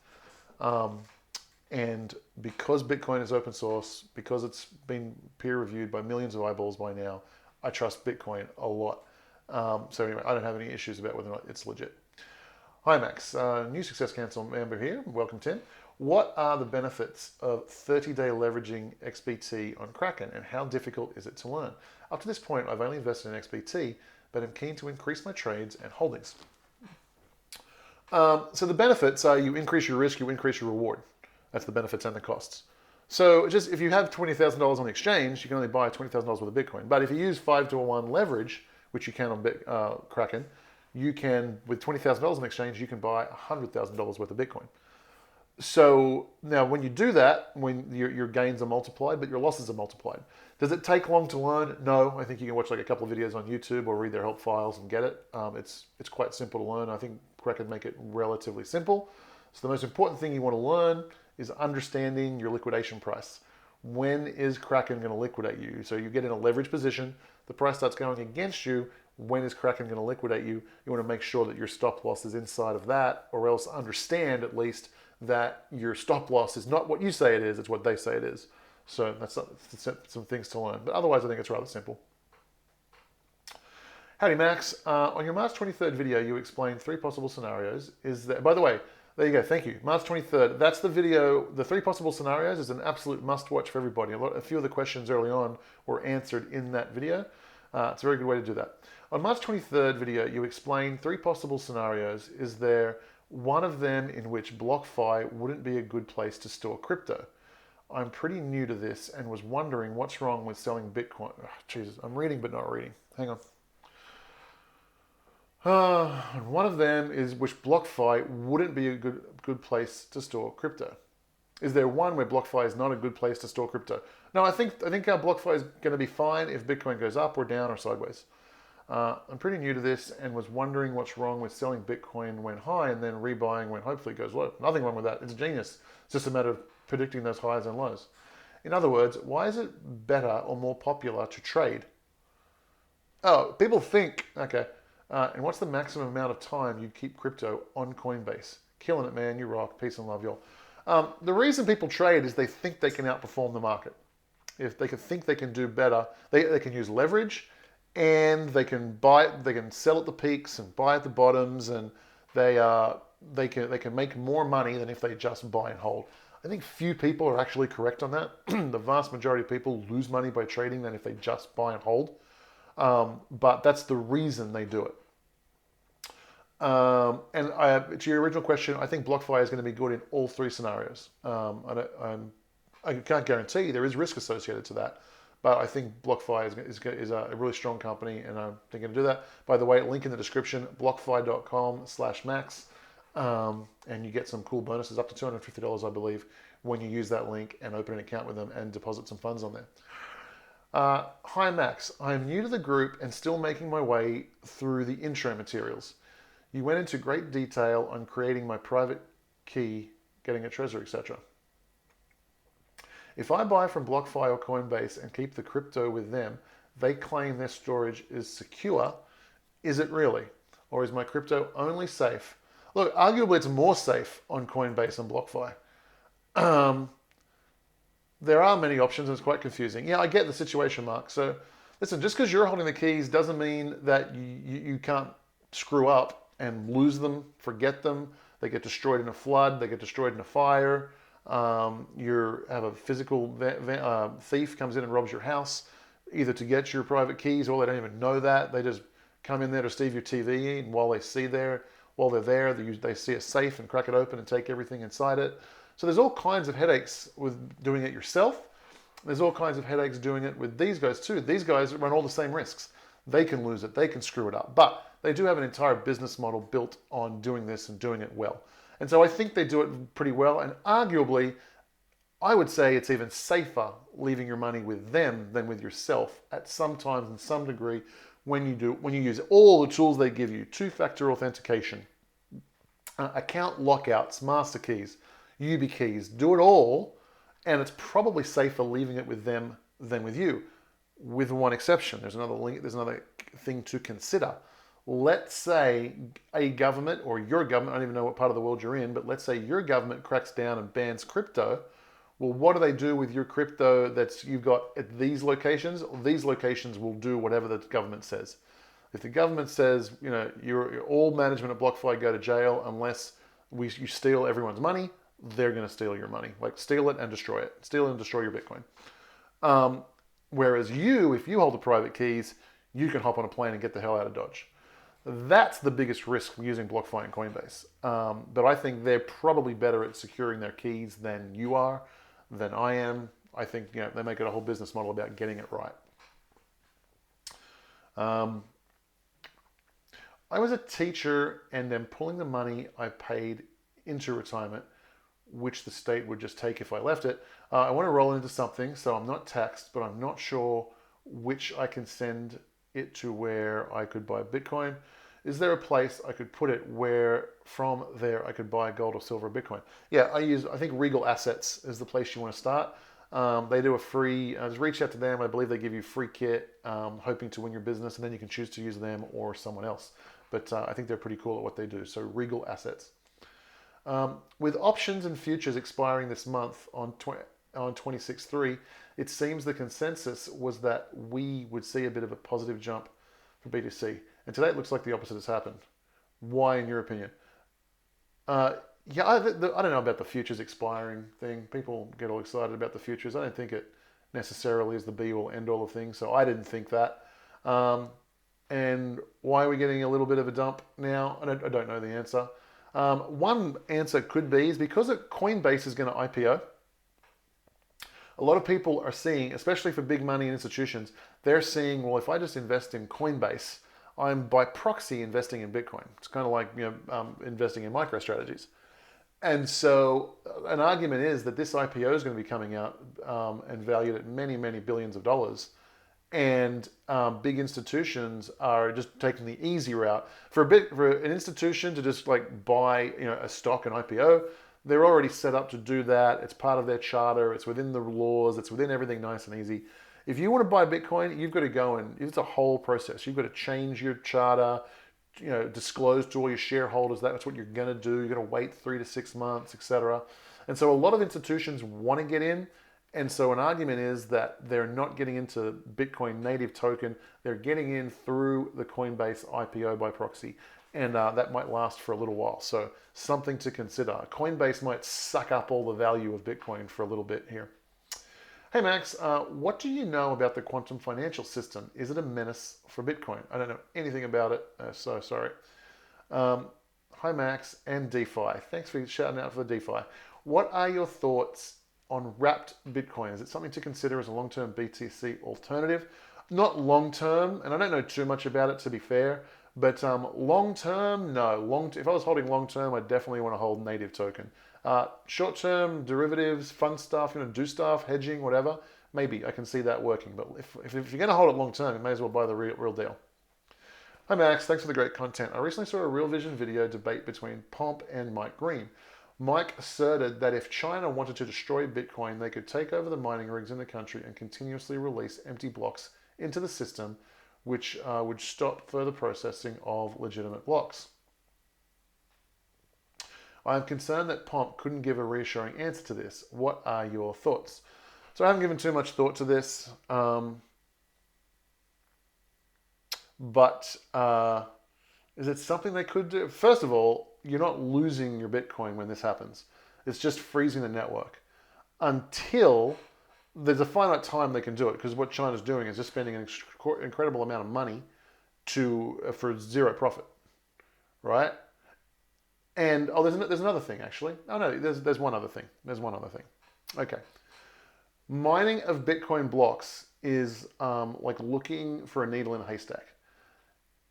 And because Bitcoin is open source, because it's been peer reviewed by millions of eyeballs by now, I trust Bitcoin a lot. So anyway, I don't have any issues about whether or not it's legit. Hi Max, new Success Council member here. Welcome Tim. What are the benefits of 30-day leveraging XBT on Kraken and how difficult is it to learn? Up to this point, I've only invested in XBT, but I'm keen to increase my trades and holdings. So the benefits are you increase your risk, you increase your reward. That's the benefits and the costs. So just if you have $20,000 on the exchange, you can only buy $20,000 worth of Bitcoin. But if you use 5-to-1 leverage, which you can on Kraken, you can, with $20,000 on the exchange, you can buy $100,000 worth of Bitcoin. So now when you do that, when your gains are multiplied, but your losses are multiplied. Does it take long to learn? No. I think you can watch like a couple of videos on YouTube or read their help files and get it. It's quite simple to learn. I think Kraken make it relatively simple. So the most important thing you want to learn is understanding your liquidation price. When is Kraken going to liquidate you? So you get in a leverage position, the price starts going against you. When is Kraken going to liquidate you? You want to make sure that your stop loss is inside of that, or else understand at least that your stop loss is not what you say it is, it's what they say it is. So that's some things to learn. But otherwise, I think it's rather simple. Howdy, Max. On your March 23rd video, you explained 3 possible scenarios. By the way, there you go. Thank you. March 23rd. That's the video. The 3 possible scenarios is an absolute must-watch for everybody. A few of the questions early on were answered in that video. It's a very good way to do that. On March 23rd video, you explained 3 possible scenarios. Is there one of them in which BlockFi wouldn't be a good place to store crypto? I'm pretty new to this and was wondering what's wrong with selling Bitcoin. Oh, Jesus, I'm reading but not reading. Hang on. One of them is which BlockFi wouldn't be a good place to store crypto. Is there one where BlockFi is not a good place to store crypto? No, I think our BlockFi is going to be fine if Bitcoin goes up or down or sideways. I'm pretty new to this and was wondering what's wrong with selling Bitcoin when high and then rebuying when hopefully it goes low. Nothing wrong with that. It's genius. It's just a matter of predicting those highs and lows. In other words, why is it better or more popular to trade? Oh, people think, okay. And what's the maximum amount of time you keep crypto on Coinbase? Killing it, man. You rock. Peace and love, y'all. The reason people trade is they think they can outperform the market. If they can think they can do better, they can use leverage, and they can buy. They can sell at the peaks and buy at the bottoms, and they can make more money than if they just buy and hold. I think few people are actually correct on that. The vast majority of people lose money by trading than if they just buy and hold. But that's the reason they do it. To your original question, I think BlockFi is going to be good in all 3 scenarios. I can't guarantee there is risk associated to that, but I think BlockFi is a really strong company, and I'm thinking to do that. By the way, link in the description, blockfi.com/max, and you get some cool bonuses up to $250, I believe, when you use that link and open an account with them and deposit some funds on there. Hi Max, I'm new to the group and still making my way through the intro materials. You went into great detail on creating my private key, getting a treasury, etc. If I buy from BlockFi or Coinbase and keep the crypto with them, they claim their storage is secure. Is it really? Or is my crypto only safe? Look, arguably it's more safe on Coinbase and BlockFi. There are many options and it's quite confusing. Yeah, I get the situation, Mark. So listen, just because you're holding the keys doesn't mean that you can't screw up and lose them, forget them. They get destroyed in a flood, they get destroyed in a fire. You have a physical thief comes in and robs your house, either to get your private keys or they don't even know that. They just come in there to steal your TV, and while they're there, they see a safe and crack it open and take everything inside it. So there's all kinds of headaches with doing it yourself. There's all kinds of headaches doing it with these guys too. These guys run all the same risks. They can lose it, they can screw it up, but they do have an entire business model built on doing this and doing it well. And so I think they do it pretty well, and arguably, I would say it's even safer leaving your money with them than with yourself at some times in some degree when you use all the tools they give you, 2-factor authentication, account lockouts, master keys, YubiKeys, do it all, and it's probably safer leaving it with them than with you, with one exception. There's another thing to consider. Let's say a government or your government, I don't even know what part of the world you're in, but let's say your government cracks down and bans crypto. Well, what do they do with your crypto that you've got at these locations? These locations will do whatever the government says. If the government says, you're all management at BlockFi go to jail unless you steal everyone's money, they're going to steal your money. Like, steal it and destroy it. Steal it and destroy your Bitcoin. Whereas if you hold the private keys, you can hop on a plane and get the hell out of Dodge. That's the biggest risk from using BlockFi and Coinbase. But I think they're probably better at securing their keys than you are, than I am. I think they make it a whole business model about getting it right. I was a teacher and then pulling the money I paid into retirement, which the state would just take if I left it. I want to roll into something, so I'm not taxed, but I'm not sure which I can send it to where I could buy Bitcoin. Is there a place I could put it where from there I could buy gold or silver or Bitcoin? Yeah, I think Regal Assets is the place you want to start. They do a free, just reach out to them. I believe they give you a free kit, hoping to win your business, and then you can choose to use them or someone else. But I think they're pretty cool at what they do. So Regal Assets. With options and futures expiring this month on 26/3, it seems the consensus was that we would see a bit of a positive jump for BTC. And today it looks like the opposite has happened. Why, in your opinion? Yeah, I don't know about the futures expiring thing. People get all excited about the futures. I don't think it necessarily is the be-all, end-all of things. So I didn't think that. And why are we getting a little bit of a dump now? I don't know the answer. One answer could be is because Coinbase is going to IPO. A lot of people are seeing, especially for big money and institutions, they're seeing, well, if I just invest in Coinbase, I'm by proxy investing in Bitcoin. It's kind of like investing in MicroStrategies. And so an argument is that this IPO is going to be coming out and valued at many, many billions of dollars. And big institutions are just taking the easy route. For an institution to just like buy a stock, an IPO, they're already set up to do that. It's part of their charter. It's within the laws. It's within everything nice and easy. If you want to buy Bitcoin, you've got to go and it's a whole process. You've got to change your charter, disclose to all your shareholders that's what you're going to do. You're going to wait 3 to 6 months, etc. And so a lot of institutions want to get in. And so an argument is that they're not getting into Bitcoin native token. They're getting in through the Coinbase IPO by proxy. And that might last for a little while. So something to consider. Coinbase might suck up all the value of Bitcoin for a little bit here. Hey Max, what do you know about the quantum financial system? Is it a menace for Bitcoin? I don't know anything about it, so sorry. Hi Max and DeFi. Thanks for shouting out for the DeFi. What are your thoughts on wrapped Bitcoin? Is it something to consider as a long-term BTC alternative? Not long-term, and I don't know too much about it to be fair, but long-term, no. If I was holding long-term, I definitely want to hold native token. Short-term derivatives, fun stuff, do stuff, hedging, whatever. Maybe I can see that working. But if you're going to hold it long-term, you may as well buy the real deal. Hi Max, thanks for the great content. I recently saw a Real Vision video debate between Pomp and Mike Green. Mike asserted that if China wanted to destroy Bitcoin, they could take over the mining rigs in the country and continuously release empty blocks into the system, which would stop further processing of legitimate blocks. I am concerned that Pomp couldn't give a reassuring answer to this. What are your thoughts? So I haven't given too much thought to this, but is it something they could do? First of all, you're not losing your Bitcoin when this happens. It's just freezing the network until there's a finite time they can do it, because what China's doing is just spending an incredible amount of money for zero profit, right? And there's another thing actually. Oh no, there's one other thing. Okay, mining of Bitcoin blocks is like looking for a needle in a haystack.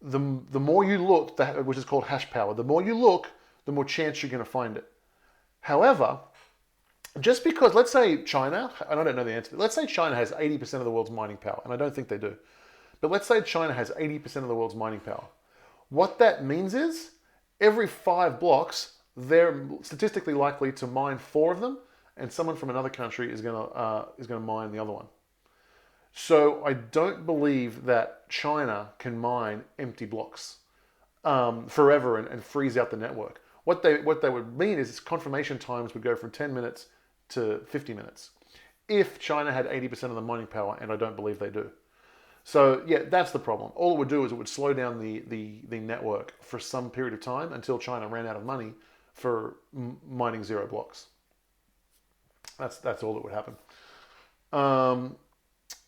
The more you look, which is called hash power, the more you look, the more chance you're going to find it. However, just because, let's say China, and I don't know the answer, but let's say China has 80% of the world's mining power, and I don't think they do, but let's say China has 80% of the world's mining power. What that means is every 5 blocks, they're statistically likely to mine 4 of them, and someone from another country is going to mine the other one. So I don't believe that China can mine empty blocks forever and freeze out the network. What they would mean is confirmation times would go from 10 minutes to 50 minutes if China had 80% of the mining power, and I don't believe they do. So yeah, that's the problem. All it would do is it would slow down the network for some period of time until China ran out of money for mining 0 blocks. That's all that would happen.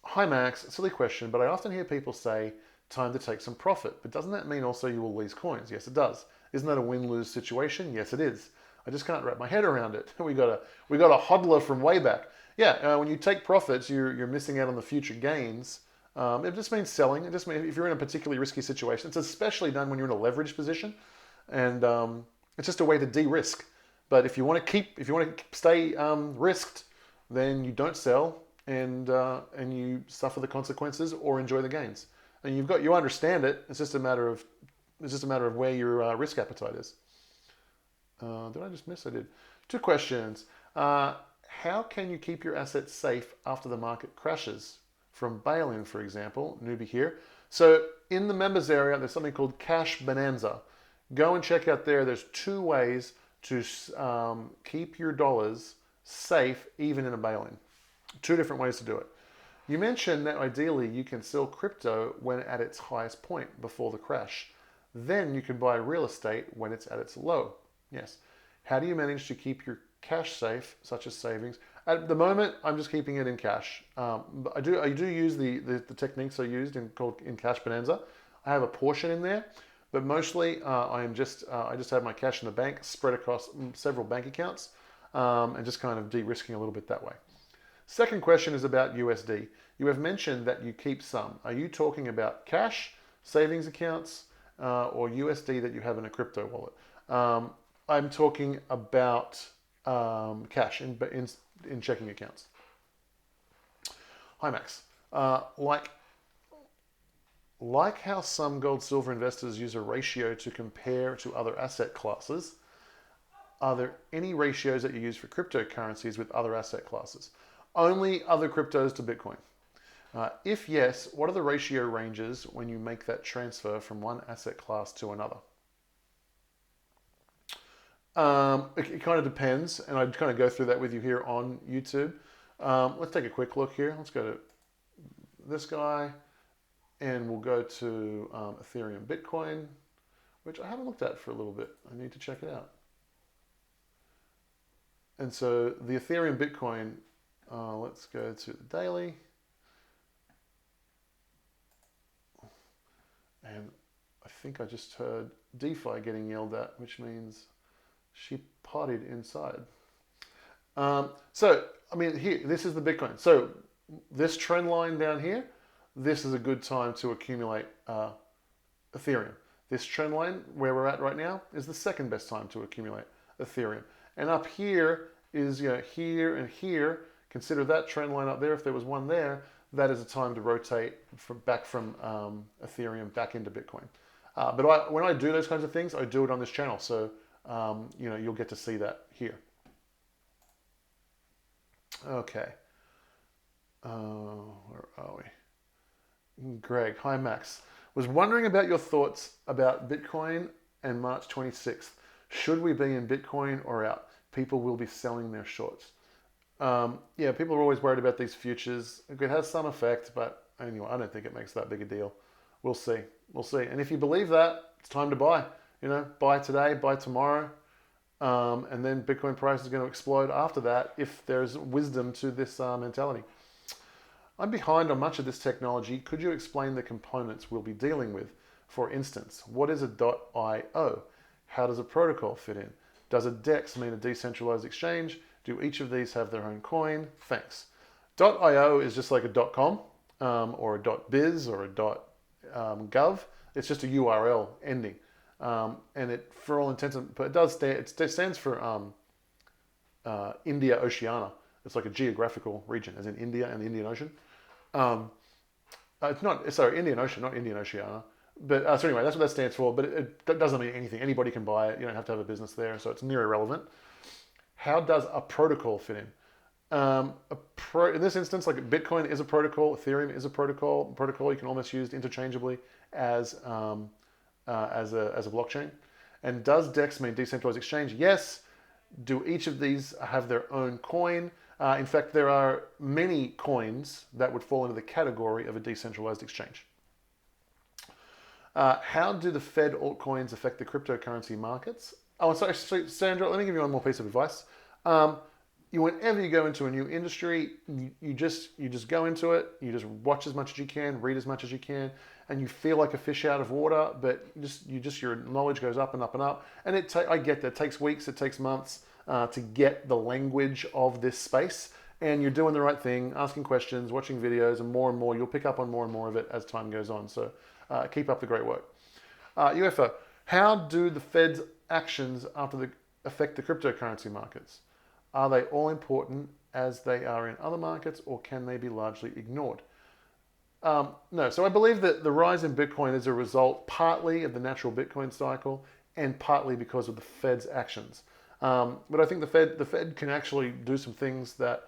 Hi Max, silly question, but I often hear people say time to take some profit. But doesn't that mean also you will lose coins? Yes, it does. Isn't that a win-lose situation? Yes, it is. I just can't wrap my head around it. We got a hodler from way back. Yeah, when you take profits, you're missing out on the future gains. It just means selling. It just means if you're in a particularly risky situation, it's especially done when you're in a leveraged position, and it's just a way to de-risk. But if you want to stay risked, then you don't sell and you suffer the consequences or enjoy the gains. And you understand it. It's just a matter of where your risk appetite is. Did I just miss? I did. 2 questions. How can you keep your assets safe after the market crashes? From bail-in, for example, newbie here. So in the members area, there's something called Cash Bonanza. Go and check out there. There's 2 ways to keep your dollars safe even in a bail-in. 2 different ways to do it. You mentioned that ideally you can sell crypto when at its highest point before the crash. Then you can buy real estate when it's at its low. Yes. How do you manage to keep your cash safe, such as savings? At the moment, I'm just keeping it in cash. But I do use the techniques I used in Cash Bonanza. I have a portion in there, but mostly I just have my cash in the bank spread across several bank accounts, and just kind of de-risking a little bit that way. Second question is about USD. You have mentioned that you keep some. Are you talking about cash, savings accounts, or USD that you have in a crypto wallet? I'm talking about cash in checking accounts. Hi Max. Like how some gold silver investors use a ratio to compare to other asset classes, are there any ratios that you use for cryptocurrencies with other asset classes? Only other cryptos to Bitcoin. If yes, what are the ratio ranges when you make that transfer from one asset class to another? It kind of depends, and I'd kind of go through that with you here on YouTube. Let's take a quick look here. Let's go to this guy, and we'll go to Ethereum Bitcoin, which I haven't looked at for a little bit. I need to check it out. And so the Ethereum Bitcoin, let's go to the daily. And I think I just heard DeFi getting yelled at, which means she potted inside. So, I mean, here, this is the Bitcoin. So this trend line down here, this is a good time to accumulate Ethereum. This trend line where we're at right now is the second best time to accumulate Ethereum. And up here is, here and here. Consider that trend line up there. If there was one there, that is a time to rotate back from Ethereum back into Bitcoin. But when I do those kinds of things, I do it on this channel. So, you'll get to see that here. Okay. Where are we? Greg, hi Max. Was wondering about your thoughts about Bitcoin and March 26th. Should we be in Bitcoin or out? People will be selling their shorts. Yeah, people are always worried about these futures. It has some effect, but anyway, I don't think it makes that big a deal. We'll see. We'll see. And if you believe that, it's time to buy. Buy today, buy tomorrow. And then Bitcoin price is going to explode after that if there's wisdom to this mentality. I'm behind on much of this technology. Could you explain the components we'll be dealing with? For instance, what is a .io? How does a protocol fit in? Does a DEX mean a decentralized exchange? Do each of these have their own coin? Thanks. .io is just like a .com or a .biz or a .gov. It's just a URL ending. And it, for all intents and purposes, it stands for India Oceania. It's like a geographical region, as in India and the Indian Ocean. It's not, sorry, Indian Ocean, not Indian Oceania. But so anyway, that's what that stands for. But it doesn't mean anything. Anybody can buy it. You don't have to have a business there, so it's near irrelevant. How does a protocol fit in? In this instance, like Bitcoin is a protocol, Ethereum is a protocol. Protocol you can almost use interchangeably as a blockchain. And does DEX mean decentralized exchange? Yes. Do each of these have their own coin? In fact, there are many coins that would fall into the category of a decentralized exchange. How do the Fed altcoins affect the cryptocurrency markets? Oh, sorry, Sandra, let me give you one more piece of advice. Whenever you go into a new industry, you just go into it. You just watch as much as you can, read as much as you can, and you feel like a fish out of water, but your knowledge goes up and up and up. And I get that it takes weeks, it takes months to get the language of this space. And you're doing the right thing, asking questions, watching videos, and more, you'll pick up on more and more of it as time goes on. So keep up the great work. UFO, how do the Fed's actions affect the cryptocurrency markets? Are they all important as they are in other markets, or can they be largely ignored? No, so I believe that the rise in Bitcoin is a result partly of the natural Bitcoin cycle and partly because of the Fed's actions. But I think the Fed can actually do some things that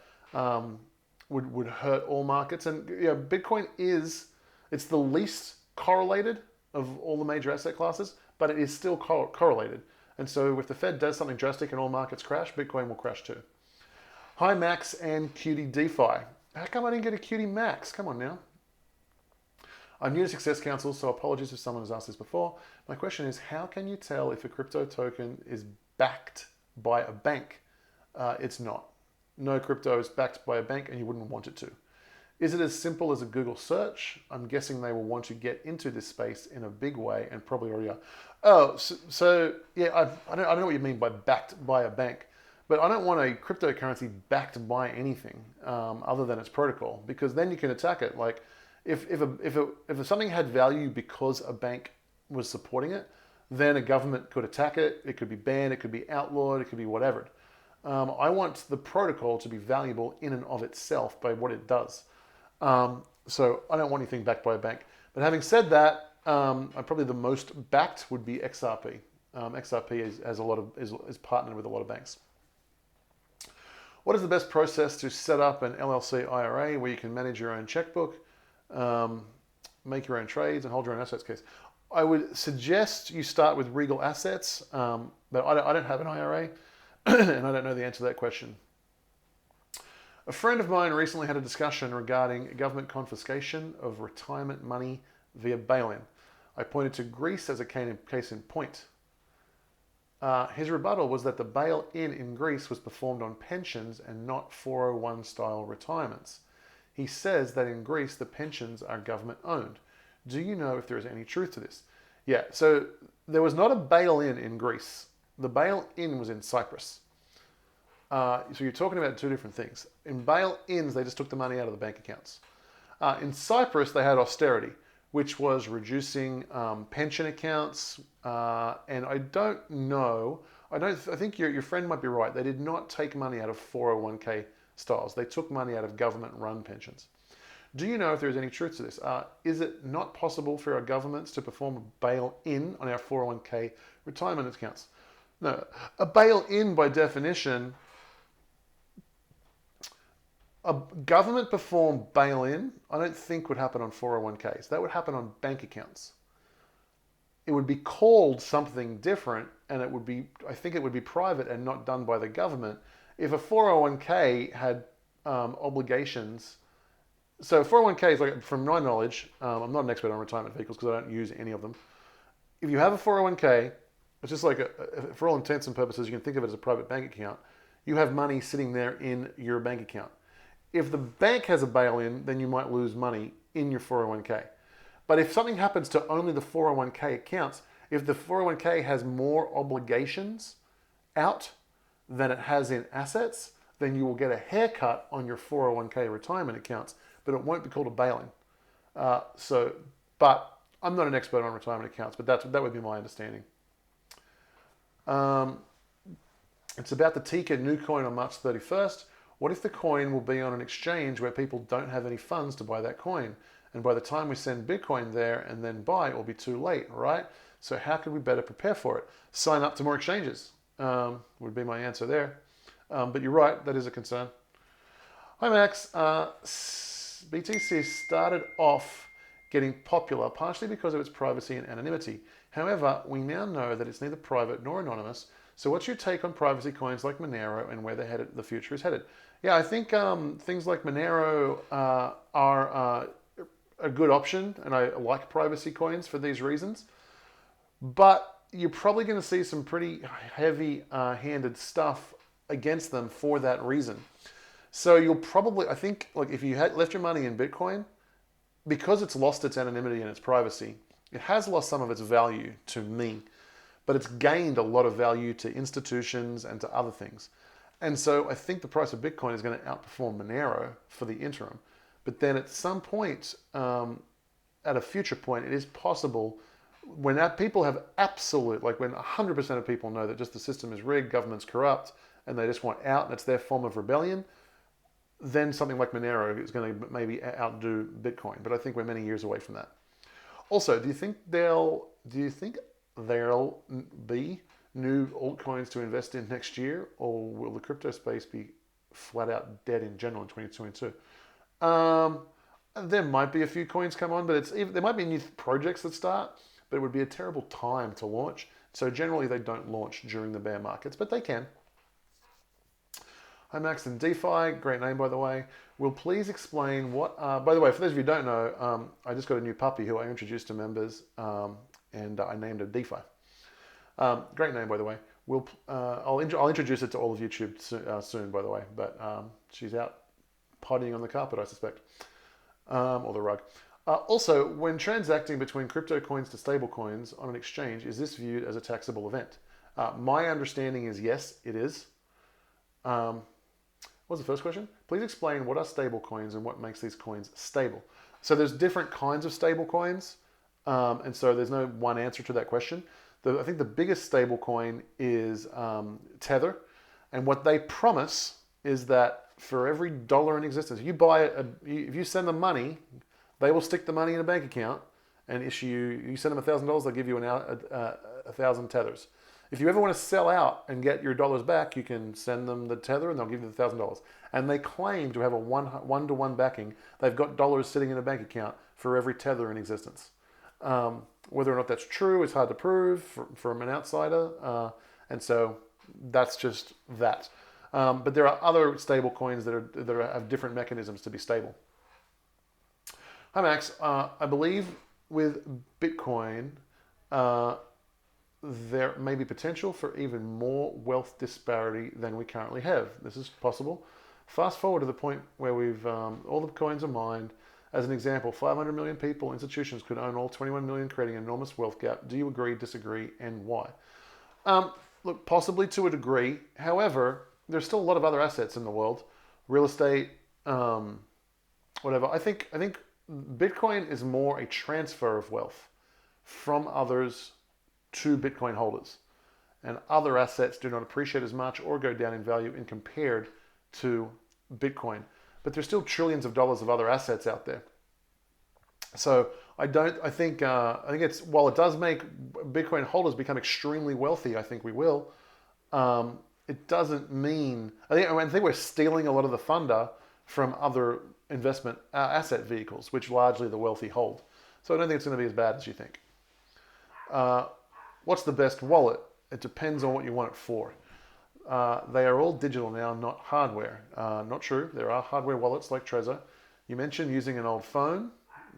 would hurt all markets. And Bitcoin it's the least correlated of all the major asset classes, but it is still correlated. And so if the Fed does something drastic and all markets crash, Bitcoin will crash too. Hi Max and Cutie DeFi. How come I didn't get a Cutie Max? Come on now. I'm new to Success Council, so apologies if someone has asked this before. My question is, how can you tell if a crypto token is backed by a bank? It's not. No crypto is backed by a bank, and you wouldn't want it to. Is it as simple as a Google search? I'm guessing they will want to get into this space in a big way, and probably already are. Oh, so yeah, I don't know what you mean by backed by a bank, but I don't want a cryptocurrency backed by anything other than its protocol, because then you can attack it. Like if something had value because a bank was supporting it, then a government could attack it. It could be banned. It could be outlawed. It could be whatever. I want the protocol to be valuable in and of itself by what it does. So I don't want anything backed by a bank. But having said that, probably the most backed would be XRP. XRP is partnered with a lot of banks. What is the best process to set up an LLC IRA where you can manage your own checkbook, make your own trades, and hold your own assets case? I would suggest you start with Regal Assets, but I don't have an IRA, and I don't know the answer to that question. A friend of mine recently had a discussion regarding government confiscation of retirement money via bail-in. I pointed to Greece as a case in point. His rebuttal was that the bail-in in Greece was performed on pensions and not 401-style retirements. He says that in Greece, the pensions are government-owned. Do you know if there is any truth to this? Yeah, so there was not a bail-in in Greece. The bail-in was in Cyprus. So you're talking about two different things. In bail-ins, they just took the money out of the bank accounts. In Cyprus, they had austerity, which was reducing pension accounts. And I don't know, I think your friend might be right. They did not take money out of 401k styles. They took money out of government-run pensions. Do you know if there is any truth to this? Is it not possible for our governments to perform a bail-in on our 401k retirement accounts? No, a bail-in by definition, a government performed bail-in, I don't think would happen on 401ks. That would happen on bank accounts. It would be called something different, and I think it would be private and not done by the government. If a 401k had obligations, so 401ks, like from my knowledge, I'm not an expert on retirement vehicles because I don't use any of them. If you have a 401k, it's just like, for all intents and purposes, you can think of it as a private bank account. You have money sitting there in your bank account. If the bank has a bail-in, then you might lose money in your 401k. But if something happens to only the 401k accounts, if the 401k has more obligations out than it has in assets, then you will get a haircut on your 401k retirement accounts, but it won't be called a bail-in. But I'm not an expert on retirement accounts, but that would be my understanding. It's about the Tika new coin on March 31st. What if the coin will be on an exchange where people don't have any funds to buy that coin? And by the time we send Bitcoin there and then buy, it will be too late, right? So how can we better prepare for it? Sign up to more exchanges would be my answer there. But you're right, that is a concern. Hi Max, BTC started off getting popular partially because of its privacy and anonymity. However, we now know that it's neither private nor anonymous. So what's your take on privacy coins like Monero and where the future is headed? Yeah, I think things like Monero are a good option, and I like privacy coins for these reasons. But you're probably going to see some pretty heavy-handed stuff against them for that reason. So you'll probably, I think, like if you had left your money in Bitcoin, because it's lost its anonymity and its privacy, it has lost some of its value to me, but it's gained a lot of value to institutions and to other things. And so I think the price of Bitcoin is going to outperform Monero for the interim. But then at some point, at a future point, it is possible when people have absolute, like when 100% of people know that just the system is rigged, government's corrupt, and they just want out and it's their form of rebellion, then something like Monero is going to maybe outdo Bitcoin. But I think we're many years away from that. Also, do you think there'll be new altcoins to invest in next year, or will the crypto space be flat out dead in general in 2022? There might be a few coins come on, but there might be new projects that start, but it would be a terrible time to launch. So generally they don't launch during the bear markets, but they can. Hi Max and DeFi, great name by the way. Will please explain what, by the way, for those of you who don't know, I just got a new puppy who I introduced to members, and I named her DeFi. Great name by the way. I'll introduce it to all of YouTube soon by the way, but she's out pottying on the carpet I suspect, or the rug. Also, when transacting between crypto coins to stable coins on an exchange, is this viewed as a taxable event? My understanding is yes, it is. What was the first question? Please explain what are stable coins and what makes these coins stable. So there's different kinds of stable coins, and so there's no one answer to that question. I think the biggest stable coin is Tether, and what they promise is that for every dollar in existence, if you send them money, they will stick the money in a bank account and you send them $1,000, they'll give you 1,000 tethers. If you ever want to sell out and get your dollars back, you can send them the tether and they'll give you the $1,000. And they claim to have a one-to-one backing. They've got dollars sitting in a bank account for every tether in existence. Whether or not that's true is hard to prove from an outsider. And so that's just that. But there are other stable coins that have different mechanisms to be stable. Hi Max, I believe with Bitcoin, there may be potential for even more wealth disparity than we currently have. This is possible. Fast forward to the point where all the coins are mined. As an example, 500 million people, institutions could own all 21 million, creating an enormous wealth gap. Do you agree, disagree, and why? Look, possibly to a degree. However, there's still a lot of other assets in the world. Real estate, whatever. I think Bitcoin is more a transfer of wealth from others to Bitcoin holders. And other assets do not appreciate as much or go down in value in compared to Bitcoin. But there's still trillions of dollars of other assets out there. So I think it's, while it does make Bitcoin holders become extremely wealthy, I think we will, it doesn't mean, I think we're stealing a lot of the thunder from other investment asset vehicles, which largely the wealthy hold. So I don't think it's going to be as bad as you think. What's the best wallet? It depends on what you want it for. They are all digital now, not hardware. Not true. There are hardware wallets like Trezor. You mentioned using an old phone.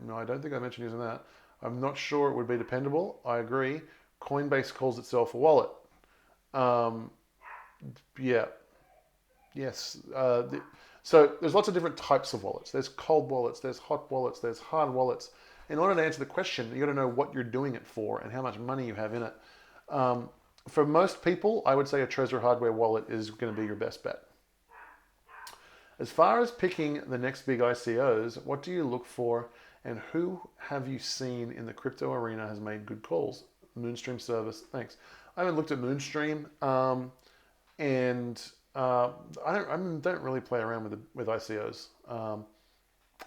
No, I don't think I mentioned using that. I'm not sure it would be dependable. I agree. Coinbase calls itself a wallet. Yeah. Yes. So there's lots of different types of wallets. There's cold wallets, there's hot wallets, there's hard wallets. In order to answer the question, you got to know what you're doing it for and how much money you have in it. For most people, I would say a Trezor hardware wallet is going to be your best bet. As far as picking the next big ICOs, what do you look for and who have you seen in the crypto arena has made good calls? Moonstream service, thanks. I haven't looked at Moonstream, and I don't really play around with ICOs.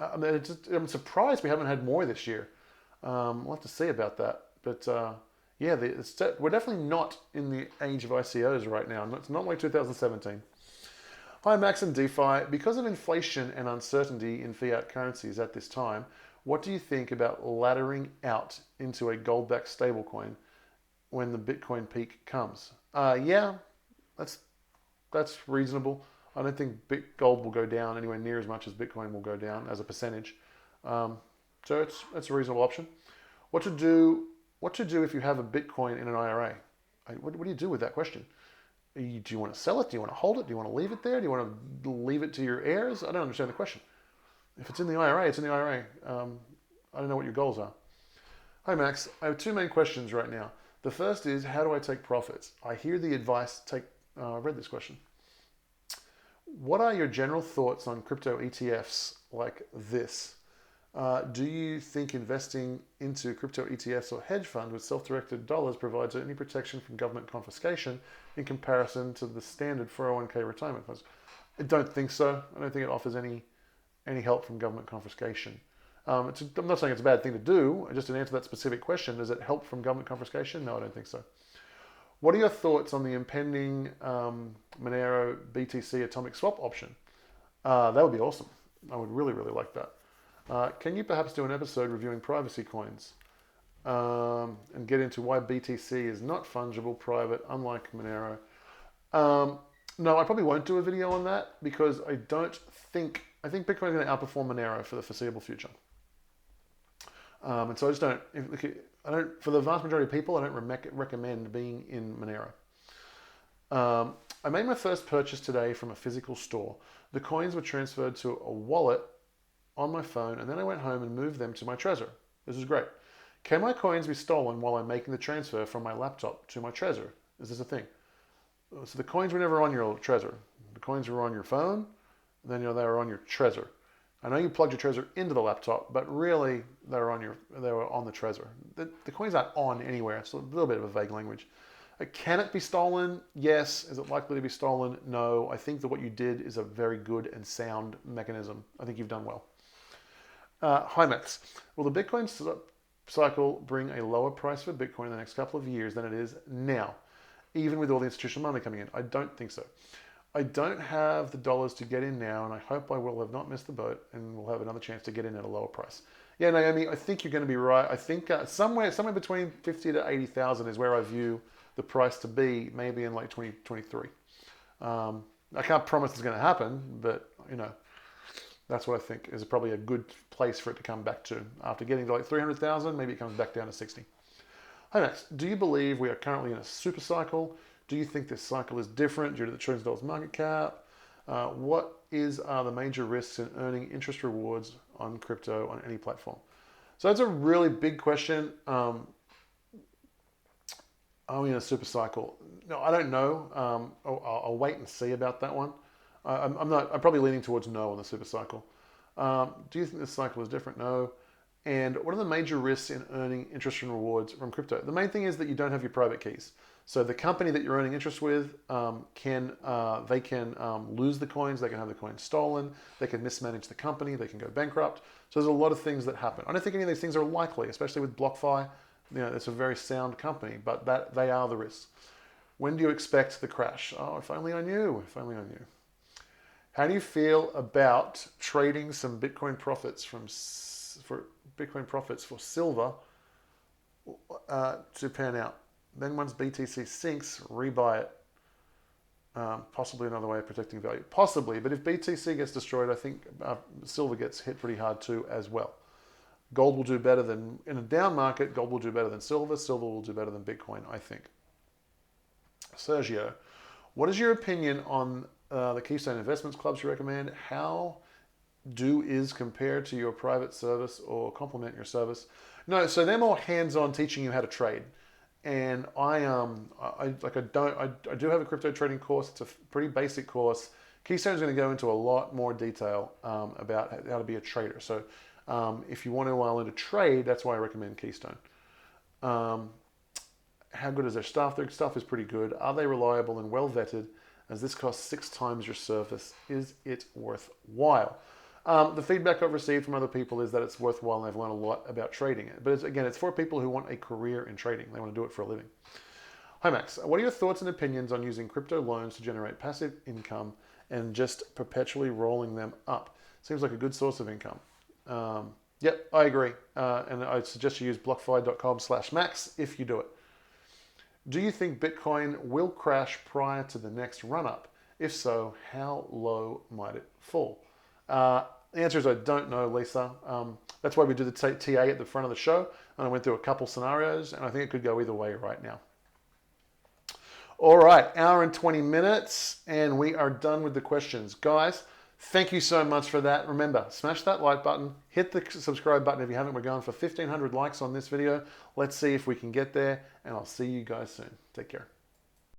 I'm surprised we haven't had more this year. We'll have to see about that. But yeah, we're definitely not in the age of ICOs right now. It's not like 2017. Hi, Max and DeFi. Because of inflation and uncertainty in fiat currencies at this time, what do you think about laddering out into a gold-backed stablecoin when the Bitcoin peak comes? Yeah, that's reasonable. I don't think gold will go down anywhere near as much as Bitcoin will go down as a percentage. So it's a reasonable option. What to do if you have a Bitcoin in an IRA? What do you do with that question? Do you want to sell it? Do you want to hold it? Do you want to leave it there? Do you want to leave it to your heirs? I don't understand the question. If it's in the IRA, it's in the IRA. I don't know what your goals are. Hi Max, I have two main questions right now. The first is, how do I take profits? I hear the advice, I read this question. What are your general thoughts on crypto ETFs like this? Do you think investing into crypto ETFs or hedge fund with self-directed dollars provides any protection from government confiscation in comparison to the standard 401k retirement funds? I don't think so. I don't think it offers any help from government confiscation. I'm not saying it's a bad thing to do. Just to answer that specific question, does it help from government confiscation? No, I don't think so. What are your thoughts on the impending Monero BTC atomic swap option? That would be awesome. I would really, really like that. Can you perhaps do an episode reviewing privacy coins and get into why BTC is not fungible, private, unlike Monero? No, I probably won't do a video on that because I think Bitcoin is going to outperform Monero for the foreseeable future. And so for the vast majority of people, I don't recommend being in Monero. I made my first purchase today from a physical store. The coins were transferred to a wallet on my phone, and then I went home and moved them to my Trezor. This is great. Can my coins be stolen while I'm making the transfer from my laptop to my Trezor? Is this a thing? So the coins were never on your Trezor. The coins were on your phone, and then they were on your Trezor. I know you plugged your Trezor into the laptop, but really they were on the Trezor. The coins aren't on anywhere. It's a little bit of a vague language. Can it be stolen? Yes. Is it likely to be stolen? No. I think that what you did is a very good and sound mechanism. I think you've done well. Hi Max. Will the Bitcoin cycle bring a lower price for Bitcoin in the next couple of years than it is now, even with all the institutional money coming in? I don't think so. I don't have the dollars to get in now, and I hope I will have not missed the boat and will have another chance to get in at a lower price. Yeah, Naomi, I think you're going to be right. I think somewhere between 50 to 80,000 is where I view the price to be, maybe in like 2023. I can't promise it's going to happen, but that's what I think is probably a good place for it to come back to. After getting to like 300,000, maybe it comes back down to 60. Hi Max, do you believe we are currently in a super cycle? Do you think this cycle is different due to the trillions of dollars market cap? What are the major risks in earning interest rewards on crypto on any platform? So that's a really big question. Are we in a super cycle? No, I don't know. I'll wait and see about that one. I'm probably leaning towards no on the super cycle. Do you think this cycle is different? No. And what are the major risks in earning interest and rewards from crypto? The main thing is that you don't have your private keys. So the company that you're earning interest with can lose the coins, they can have the coins stolen, they can mismanage the company, they can go bankrupt. So there's a lot of things that happen. I don't think any of these things are likely, especially with BlockFi. It's a very sound company, but they are the risks. When do you expect the crash? Oh, if only I knew. If only I knew. How do you feel about trading some Bitcoin profits for silver to pan out? Then once BTC sinks, rebuy it. Possibly another way of protecting value. Possibly, but if BTC gets destroyed, I think silver gets hit pretty hard too as well. Gold will do better than, in a down market, gold will do better than silver. Silver will do better than Bitcoin, I think. Sergio, what is your opinion on the Keystone Investments clubs you recommend? How is compared to your private service or complement your service? No, so they're more hands-on teaching you how to trade. And I do have a crypto trading course. It's a pretty basic course. Keystone is going to go into a lot more detail about how to be a trader. So if you want to learn to trade, that's why I recommend Keystone. How good is their stuff? Their stuff is pretty good. Are they reliable and well vetted? As this costs 6 times your service, is it worthwhile? The feedback I've received from other people is that it's worthwhile and they've learned a lot about trading it. But it's for people who want a career in trading. They want to do it for a living. Hi Max, what are your thoughts and opinions on using crypto loans to generate passive income and just perpetually rolling them up? Seems like a good source of income. Yep, I agree. And I suggest you use blockfi.com/max if you do it. Do you think Bitcoin will crash prior to the next run-up? If so, how low might it fall? The answer is I don't know, Lisa. That's why we do the TA at the front of the show. And I went through a couple scenarios, and I think it could go either way right now. All right, hour and 20 minutes, and we are done with the questions. Guys, Thank you so much for that. Remember, smash that like button, hit the subscribe button if you haven't. We're going for 1,500 likes on this video. Let's see if we can get there, and I'll see you guys soon. Take care.